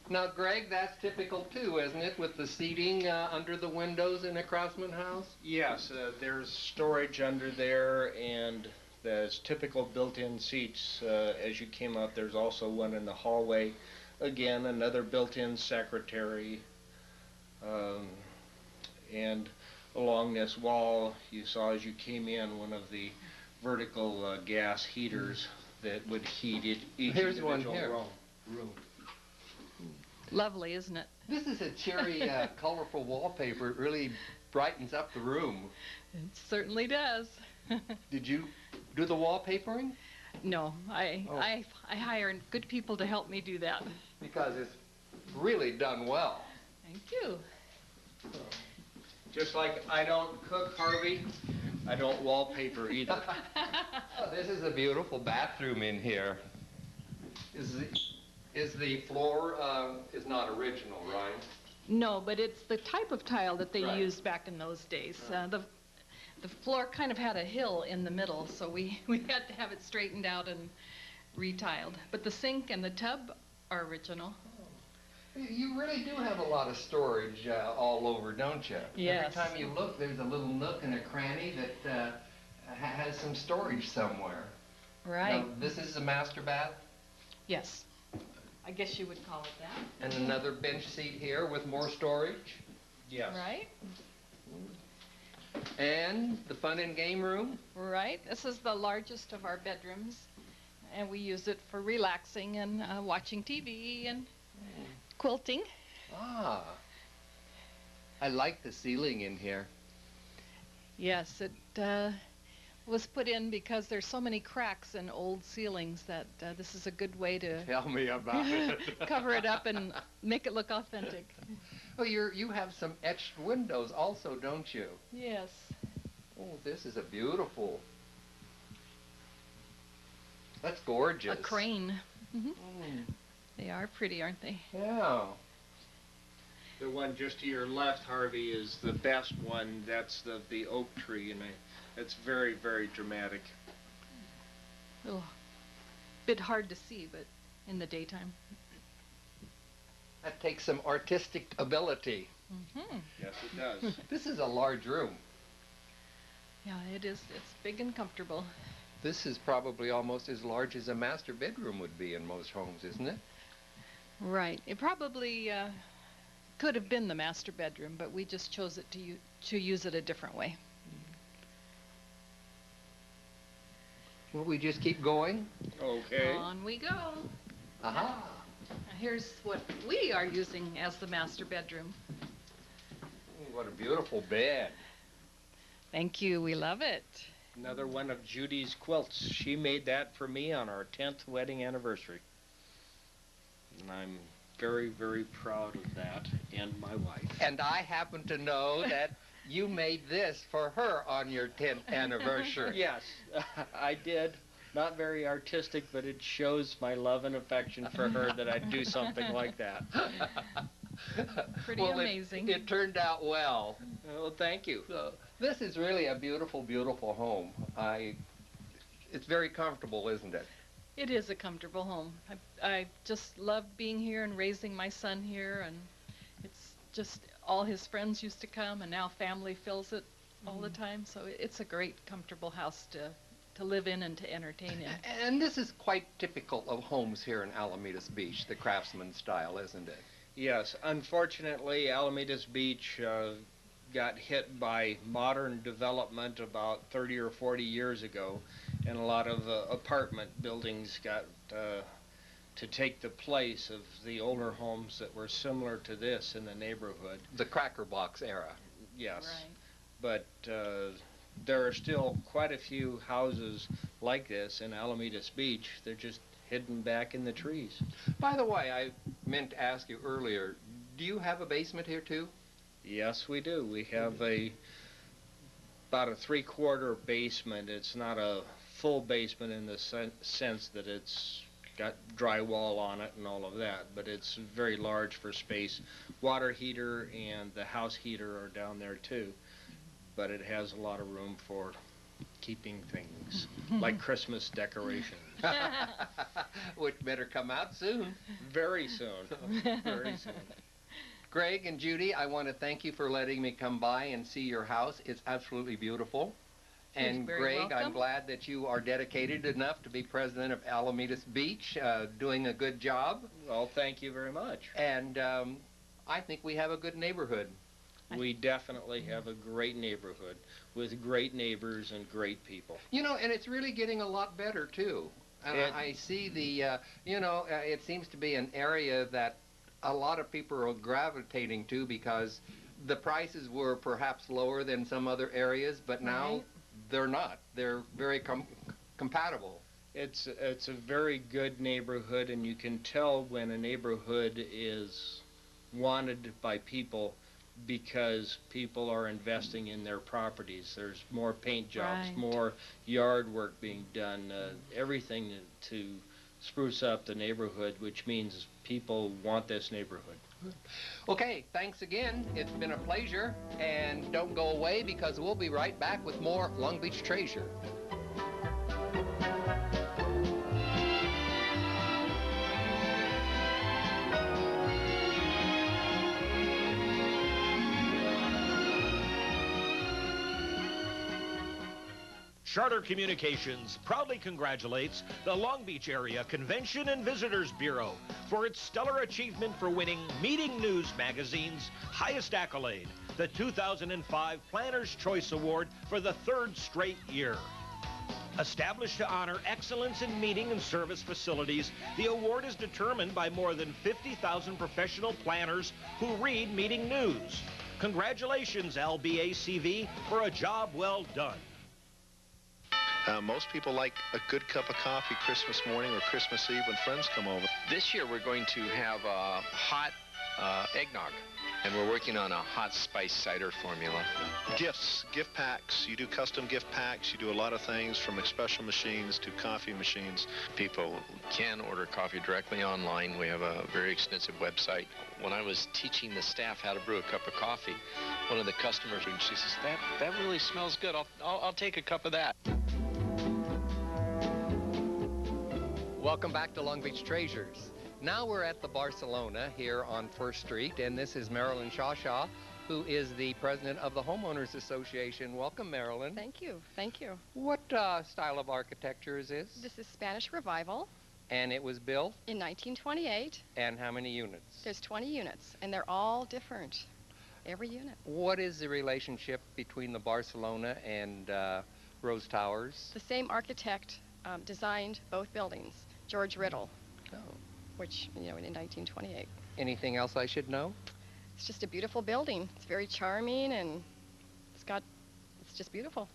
Now, Greg, that's typical too, isn't it, with the seating under the windows in a Craftsman house? Yes, there's storage under there, and there's typical built-in seats. As you came up, there's also one in the hallway. Again, another built-in secretary. And along this wall, you saw as you came in one of the vertical gas heaters that would heat each Here's individual one here. room. Lovely, isn't it? This is a cherry, colorful wallpaper. It really brightens up the room. It certainly does. Did you do the wallpapering? No, I hire good people to help me do that. Because it's really done well. Thank you. Just like I don't cook, Harvey, I don't wallpaper either. Oh, this is a beautiful bathroom in here. Is the floor is not original, right? No, but it's the type of tile that they Right. used back in those days. The floor kind of had a hill in the middle, so we had to have it straightened out and retiled. But the sink and the tub are original. You really do have a lot of storage all over, don't you? Yes. Every time you look, there's a little nook and a cranny that has some storage somewhere. Right. Now, this is a master bath? Yes. I guess you would call it that. And another bench seat here with more storage? Yes. Right? And the fun and game room? Right. This is the largest of our bedrooms, and we use it for relaxing and watching TV and quilting. Ah. I like the ceiling in here. Yes, it was put in because there's so many cracks in old ceilings that this is a good way to Tell me about it. cover it up and make it look authentic. Oh, you have some etched windows also, don't you? Yes. Oh, this is a beautiful. That's gorgeous. A crane. They are pretty, aren't they? Yeah. The one just to your left, Harvey, is the best one. That's the oak tree, and it's very, very dramatic. A bit hard to see, but in the daytime. That takes some artistic ability. Yes, it does. This is a large room. Yeah, it is. It's big and comfortable. This is probably almost as large as a master bedroom would be in most homes, isn't it? Right. It probably could have been the master bedroom, but we just chose it to use it a different way. Will we just keep going? Okay. On we go. Aha. Now here's what we are using as the master bedroom. What a beautiful bed. Thank you. We love it. Another one of Judy's quilts. She made that for me on our 10th wedding anniversary. And I'm very, very proud of that and my wife. And I happen to know that you made this for her on your 10th anniversary. Yes, I did. Not very artistic, but it shows my love and affection for her that I'd do something like that. Pretty amazing. It turned out well. Well, thank you. So, this is really a beautiful, beautiful home. It's very comfortable, isn't it? It is a comfortable home. I just love being here and raising my son here, and it's just all his friends used to come, and now family fills it all the time. So it's a great, comfortable house to live in and to entertain in. And this is quite typical of homes here in Alamitos Beach, the craftsman style, isn't it? Yes, unfortunately, Alamitos Beach got hit by modern development about 30 or 40 years ago, and a lot of apartment buildings got to take the place of the older homes that were similar to this in the neighborhood. The Cracker Box era. Yes. Right. But there are still quite a few houses like this in Alamitos Beach. They're just hidden back in the trees. By the way, I meant to ask you earlier, do you have a basement here too? Yes, we do. We have about a 3/4 basement. It's not a full basement in the sense that it's got drywall on it and all of that, but it's very large for space. Water heater and the house heater are down there too, but it has a lot of room for keeping things like Christmas decorations. Which better come out soon. Very soon. Very soon. Greg and Judy, I want to thank you for letting me come by and see your house. It's absolutely beautiful. And You're very Greg, welcome. I'm glad that you are dedicated enough to be president of Alamitos Beach, doing a good job. Well, thank you very much. And I think we have a good neighborhood. We definitely have a great neighborhood with great neighbors and great people. You know, and it's really getting a lot better, too. I see the, it seems to be an area that a lot of people are gravitating to because the prices were perhaps lower than some other areas, but now they're not. They're very compatible. It's a very good neighborhood, and you can tell when a neighborhood is wanted by people because people are investing in their properties. There's more paint jobs, more yard work being done, everything to spruce up the neighborhood, which means people want this neighborhood. Okay, thanks again. It's been a pleasure. And don't go away because we'll be right back with more Long Beach Treasure. Charter Communications proudly congratulates the Long Beach Area Convention and Visitors Bureau for its stellar achievement for winning Meeting News Magazine's highest accolade, the 2005 Planner's Choice Award for the 3rd straight year. Established to honor excellence in meeting and service facilities, the award is determined by more than 50,000 professional planners who read meeting news. Congratulations, LBACV, for a job well done. Most people like a good cup of coffee Christmas morning or Christmas Eve when friends come over. This year we're going to have a hot eggnog, and we're working on a hot spice cider formula. Gifts, gift packs. You do custom gift packs. You do a lot of things from espresso machines to coffee machines. People can order coffee directly online. We have a very extensive website. When I was teaching the staff how to brew a cup of coffee, one of the customers, she says, that really smells good. I'll take a cup of that. Welcome back to Long Beach Treasures. Now we're at the Barcelona here on 1st Street, and this is Marilyn Shawshaw, who is the president of the Homeowners Association. Welcome, Marilyn. Thank you. Thank you. What style of architecture is this? This is Spanish Revival. And it was built? In 1928. And how many units? There's 20 units, and they're all different, every unit. What is the relationship between the Barcelona and Rose Towers? The same architect designed both buildings, George Riddle. Oh. Which, in 1928. Anything else I should know? It's just a beautiful building. It's very charming, and it's just beautiful.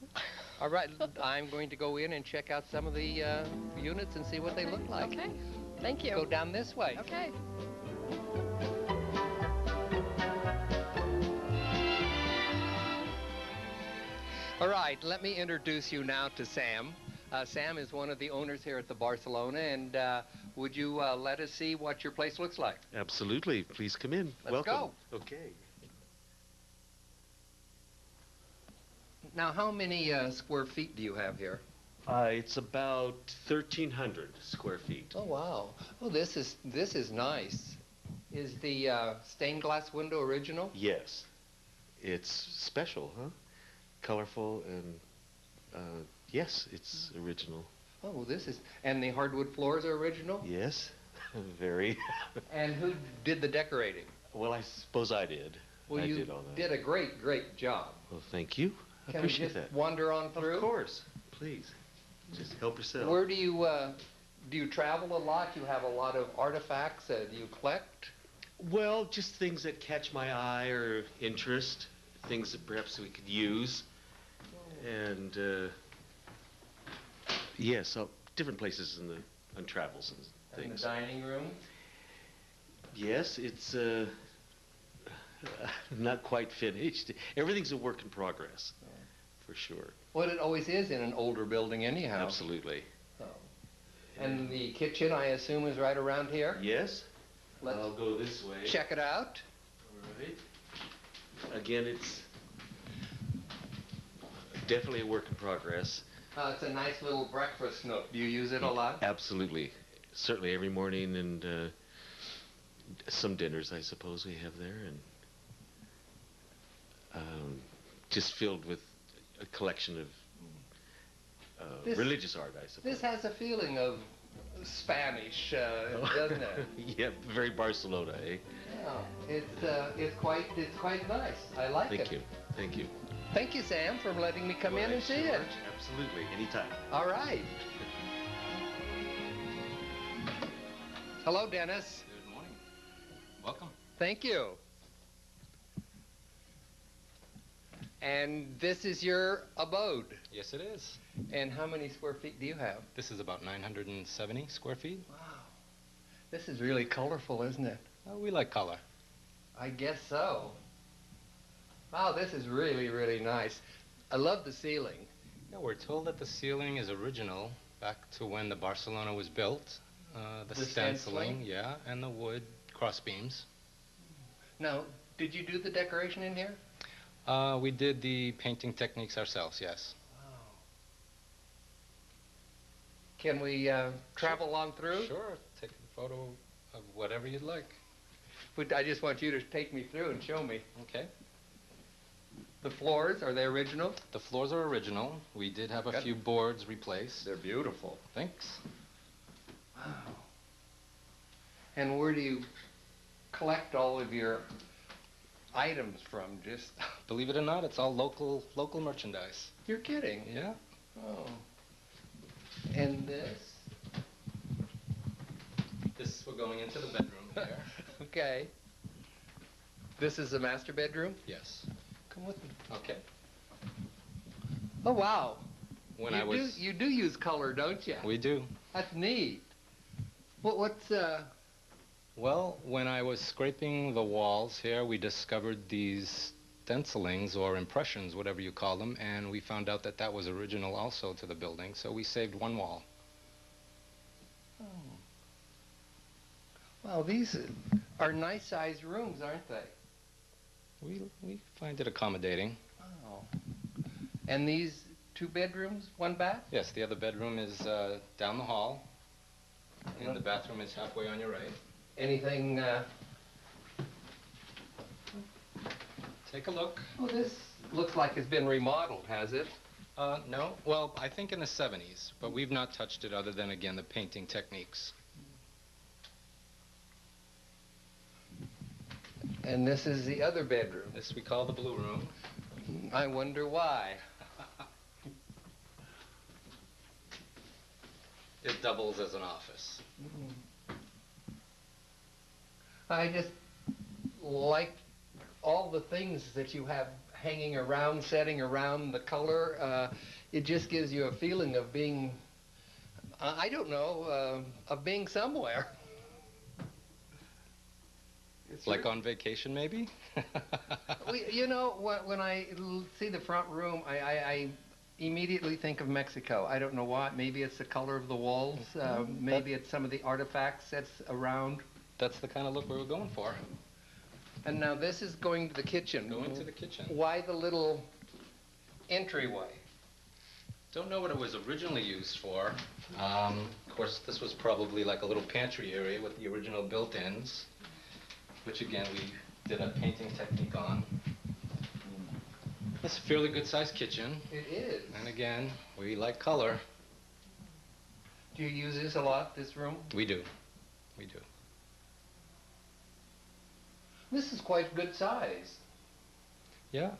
All right, I'm going to go in and check out some of the units and see what they look like. Okay, thank you. Go down this way. Okay. All right, let me introduce you now to Sam. Sam is one of the owners here at the Barcelona, and would you let us see what your place looks like? Absolutely. Please come in. Let's Welcome. go. Okay. Now, how many square feet do you have here? It's about 1,300 square feet. Oh, wow. Oh, this is nice. Is the stained glass window original? Yes. It's special, huh? Colorful and, yes, it's original. Oh, and the hardwood floors are original? Yes, very. And who did the decorating? Well, I suppose I did. Well, you did all that. did a great, great job. Well, thank you. I Can appreciate we just that. wander on through? Of course. Please. Just help yourself. Where do you travel a lot? You have a lot of artifacts that you collect? Well, just things that catch my eye or interest, things that perhaps we could use. And, yes, different places on travels and things. In the dining room? Yes, it's not quite finished. Everything's a work in progress, for sure. Well, it always is in an older building anyhow. Absolutely. Oh. And the kitchen, I assume, is right around here? Yes. Let's I'll go this way. check it out. All right. Again, it's definitely a work in progress. It's a nice little breakfast nook. Do you use it a lot? Absolutely. Certainly every morning, and some dinners, I suppose, we have there, and just filled with a collection of religious art, I suppose. This has a feeling of Spanish, doesn't it? Yeah, very Barcelona, eh? Yeah, it's quite nice. I like it. Thank you. Thank you. Thank you, Sam, for letting me come in and see it. Absolutely, anytime. All right. Hello, Dennis. Good morning. Welcome. Thank you. And this is your abode? Yes, it is. And how many square feet do you have? This is about 970 square feet. Wow. This is really colorful, isn't it? We like color. I guess so. Wow, this is really, really nice. I love the ceiling. Yeah, we're told that the ceiling is original back to when the Barcelona was built. The stenciling, yeah, and the wood cross beams. Now, did you do the decoration in here? We did the painting techniques ourselves, yes. Wow. Can we travel along through? Sure, take a photo of whatever you'd like. But I just want you to take me through and show me. Okay. The floors, are they original? The floors are original. We did have a Good. few boards replaced. They're beautiful. Thanks. Wow. And where do you collect all of your items from? Just Believe it or not, it's all local merchandise. You're kidding? Yeah. Oh. And this? This, we're going into the bedroom here. Okay. This is the master bedroom? Yes. Come with me. Okay. Oh, wow. When You do use color, don't you? We do. That's neat. What's Well, when I was scraping the walls here, we discovered these stencilings or impressions, whatever you call them, and we found out that that was original also to the building, so we saved one wall. Oh. Well, these are nice-sized rooms, aren't they? We find it accommodating. Oh. And these 2 bedrooms, 1 bath? Yes, the other bedroom is down the hall, and the bathroom is halfway on your right. Anything, Take a look. Oh, this looks like it's been remodeled, has it? No. Well, I think in the 70s, but we've not touched it other than, again, the painting techniques. And this is the other bedroom. This we call the blue room. I wonder why. It doubles as an office. I just like all the things that you have hanging around, setting around, the color. It just gives you a feeling of being, I don't know, of being somewhere. Like on vacation, maybe? You know, when I see the front room, I immediately think of Mexico. I don't know why. Maybe it's the color of the walls. Maybe it's some of the artifacts that's around. That's the kind of look we were going for. And now this is going to the kitchen. Going to the kitchen. Why the little entryway? Don't know what it was originally used for. Of course, this was probably like a little pantry area with the original built-ins, which again we did a painting technique on. It's a fairly good-sized kitchen. It is. And again, we like color. Do you use this a lot, this room? We do. We do. This is quite good size. Yeah.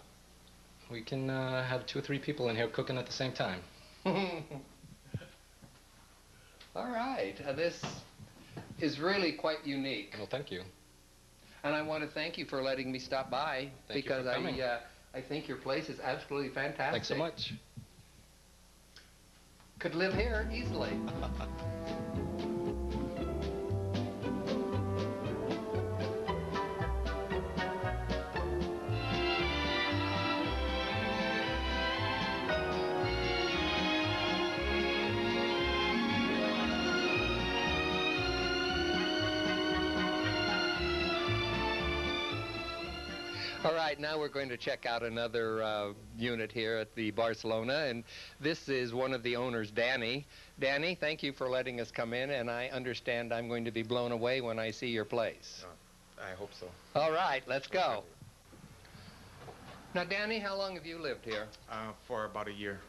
We can have 2 or 3 people in here cooking at the same time. All right. This is really quite unique. Well, thank you. And I want to thank you for letting me stop by. Thank you for coming. Because I think your place is absolutely fantastic. Thanks so much. Could live here easily. All right, now we're going to check out another unit here at the Barcelona, and this is one of the owners, Danny. Danny, thank you for letting us come in, and I understand I'm going to be blown away when I see your place. I hope so. All right, let's go. Now, Danny, how long have you lived here? For about a year.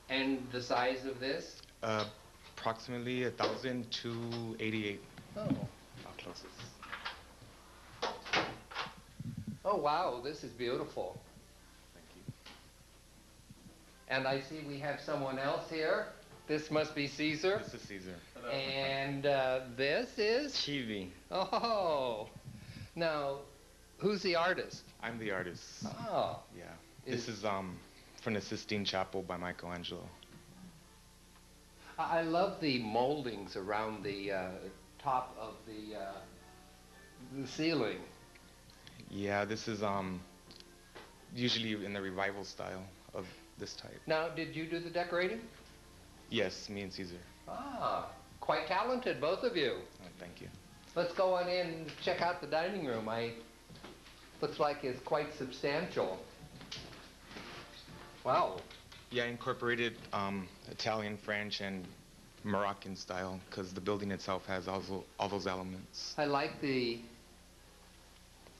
And the size of this? Approximately 1,288. Oh. How close is Oh, wow, this is beautiful. Thank you. And I see we have someone else here. This must be Caesar. This is Caesar. And this is? Chivi. Oh. Now, who's the artist? I'm the artist. Oh. Yeah. This is from the Sistine Chapel by Michelangelo. I love the moldings around the top of the ceiling. Yeah, this is usually in the revival style of this type. Now, did you do the decorating? Yes, me and Caesar. Ah, quite talented, both of you. Oh, thank you. Let's go on in and check out the dining room. Looks like it's quite substantial. Wow. Yeah, I incorporated Italian, French, and Moroccan style because the building itself has all those elements. I like the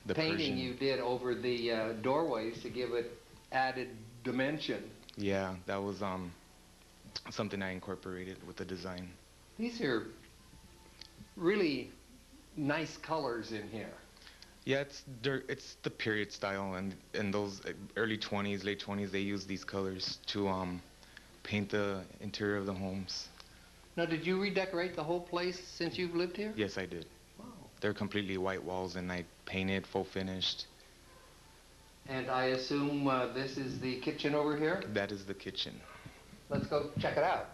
painting Persian. you did over the doorways to give it added dimension. Yeah, that was something I incorporated with the design. These are really nice colors in here. Yeah, it's the period style, and in those early 20s, late 20s, they used these colors to paint the interior of the homes. Now, did you redecorate the whole place since you've lived here? Yes, I did. Wow. They're completely white walls, and I painted full finished. And I assume this is the kitchen over here? That is the kitchen. Let's go check it out.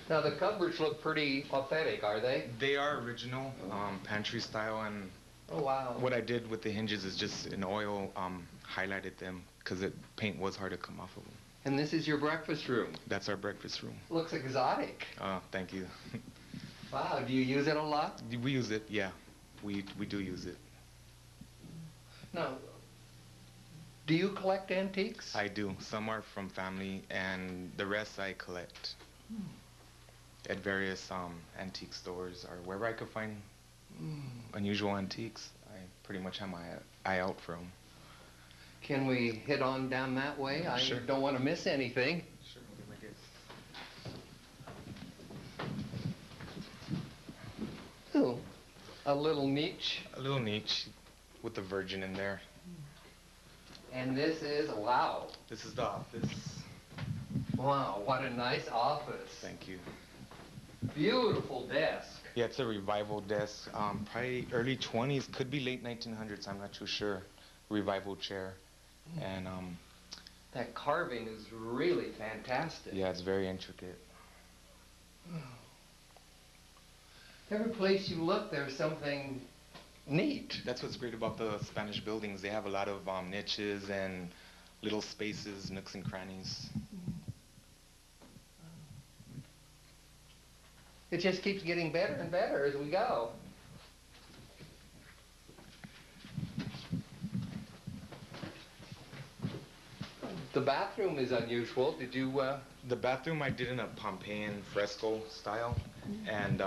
Now, the cupboards look pretty authentic, are they? They are original, pantry style, and oh, wow. What I did with the hinges is just in oil highlighted them because paint was hard to come off of them. And this is your breakfast room? That's our breakfast room. Looks exotic. Thank you. Wow, do you use it a lot? We use it, yeah. We do use it. Now, do you collect antiques? I do. Some are from family, and the rest I collect at various antique stores or wherever I could find unusual antiques. I pretty much have my eye out for them. Can we head on down that way? Sure. I don't want to miss anything. Sure, Oh, a little niche. A little niche with the Virgin in there. And this is, wow. This is the office. Wow, what a nice office. Thank you. Beautiful desk. Yeah, it's a revival desk. Probably early 20s, could be late 1900s, I'm not too sure. Revival chair. And that carving is really fantastic. yeah, it's very intricate. Every place you look, there's something neat. That's what's great about the Spanish buildings. They have a lot of niches and little spaces, nooks and crannies. It just keeps getting better and better as we go. The bathroom is unusual. Did you, The bathroom I did in a Pompeian fresco style, and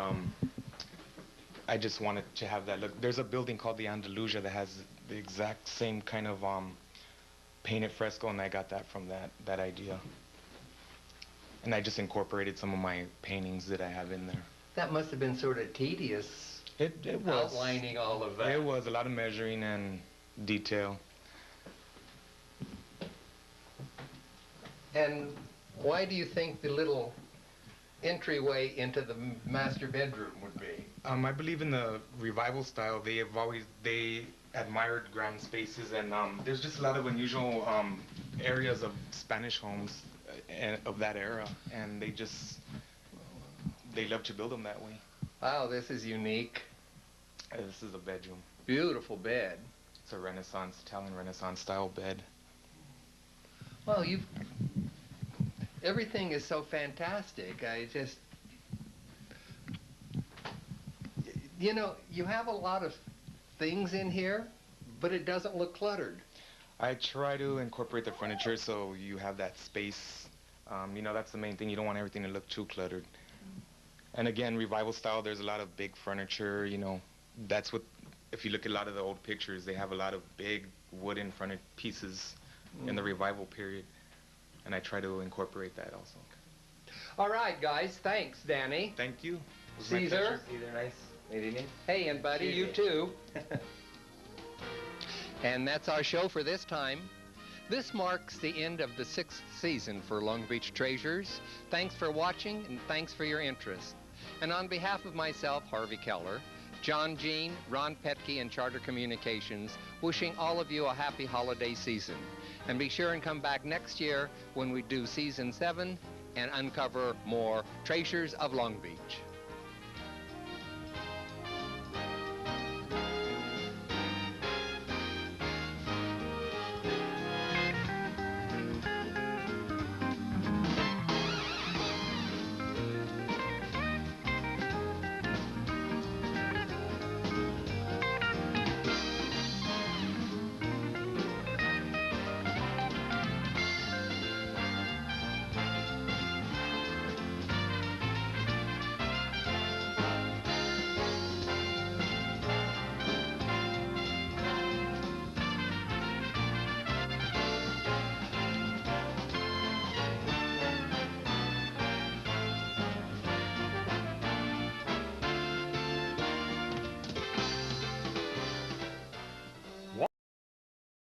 I just wanted to have that look. There's a building called the Andalusia that has the exact same kind of painted fresco, and I got that from that idea. And I just incorporated some of my paintings that I have in there. That must have been sort of tedious. It was. Outlining all of that. It was a lot of measuring and detail. And why do you think the little entryway into the master bedroom would be? I believe in the revival style. They admired grand spaces, and there's just a lot of unusual areas of Spanish homes of that era, and they love to build them that way. Wow, this is unique. This is a bedroom. Beautiful bed. It's a Italian Renaissance style bed. Well, everything is so fantastic. You know, you have a lot of things in here, but it doesn't look cluttered. I try to incorporate the furniture so you have that space. You know, that's the main thing. You don't want everything to look too cluttered. And again, revival style, there's a lot of big furniture, you know. That's what, if you look at a lot of the old pictures, they have a lot of big wooden furniture pieces in the revival period. And I try to incorporate that also. All right, guys. Thanks, Danny. Thank you. Caesar. Either nice meeting you. Hey, and buddy, you too. And that's our show for this time. This marks the end of the 6th season for Long Beach Treasures. Thanks for watching, and thanks for your interest. And on behalf of myself, Harvey Keller, John Jean, Ron Petke, and Charter Communications, wishing all of you a happy holiday season. And be sure and come back next year when we do Season 7 and uncover more treasures of Long Beach.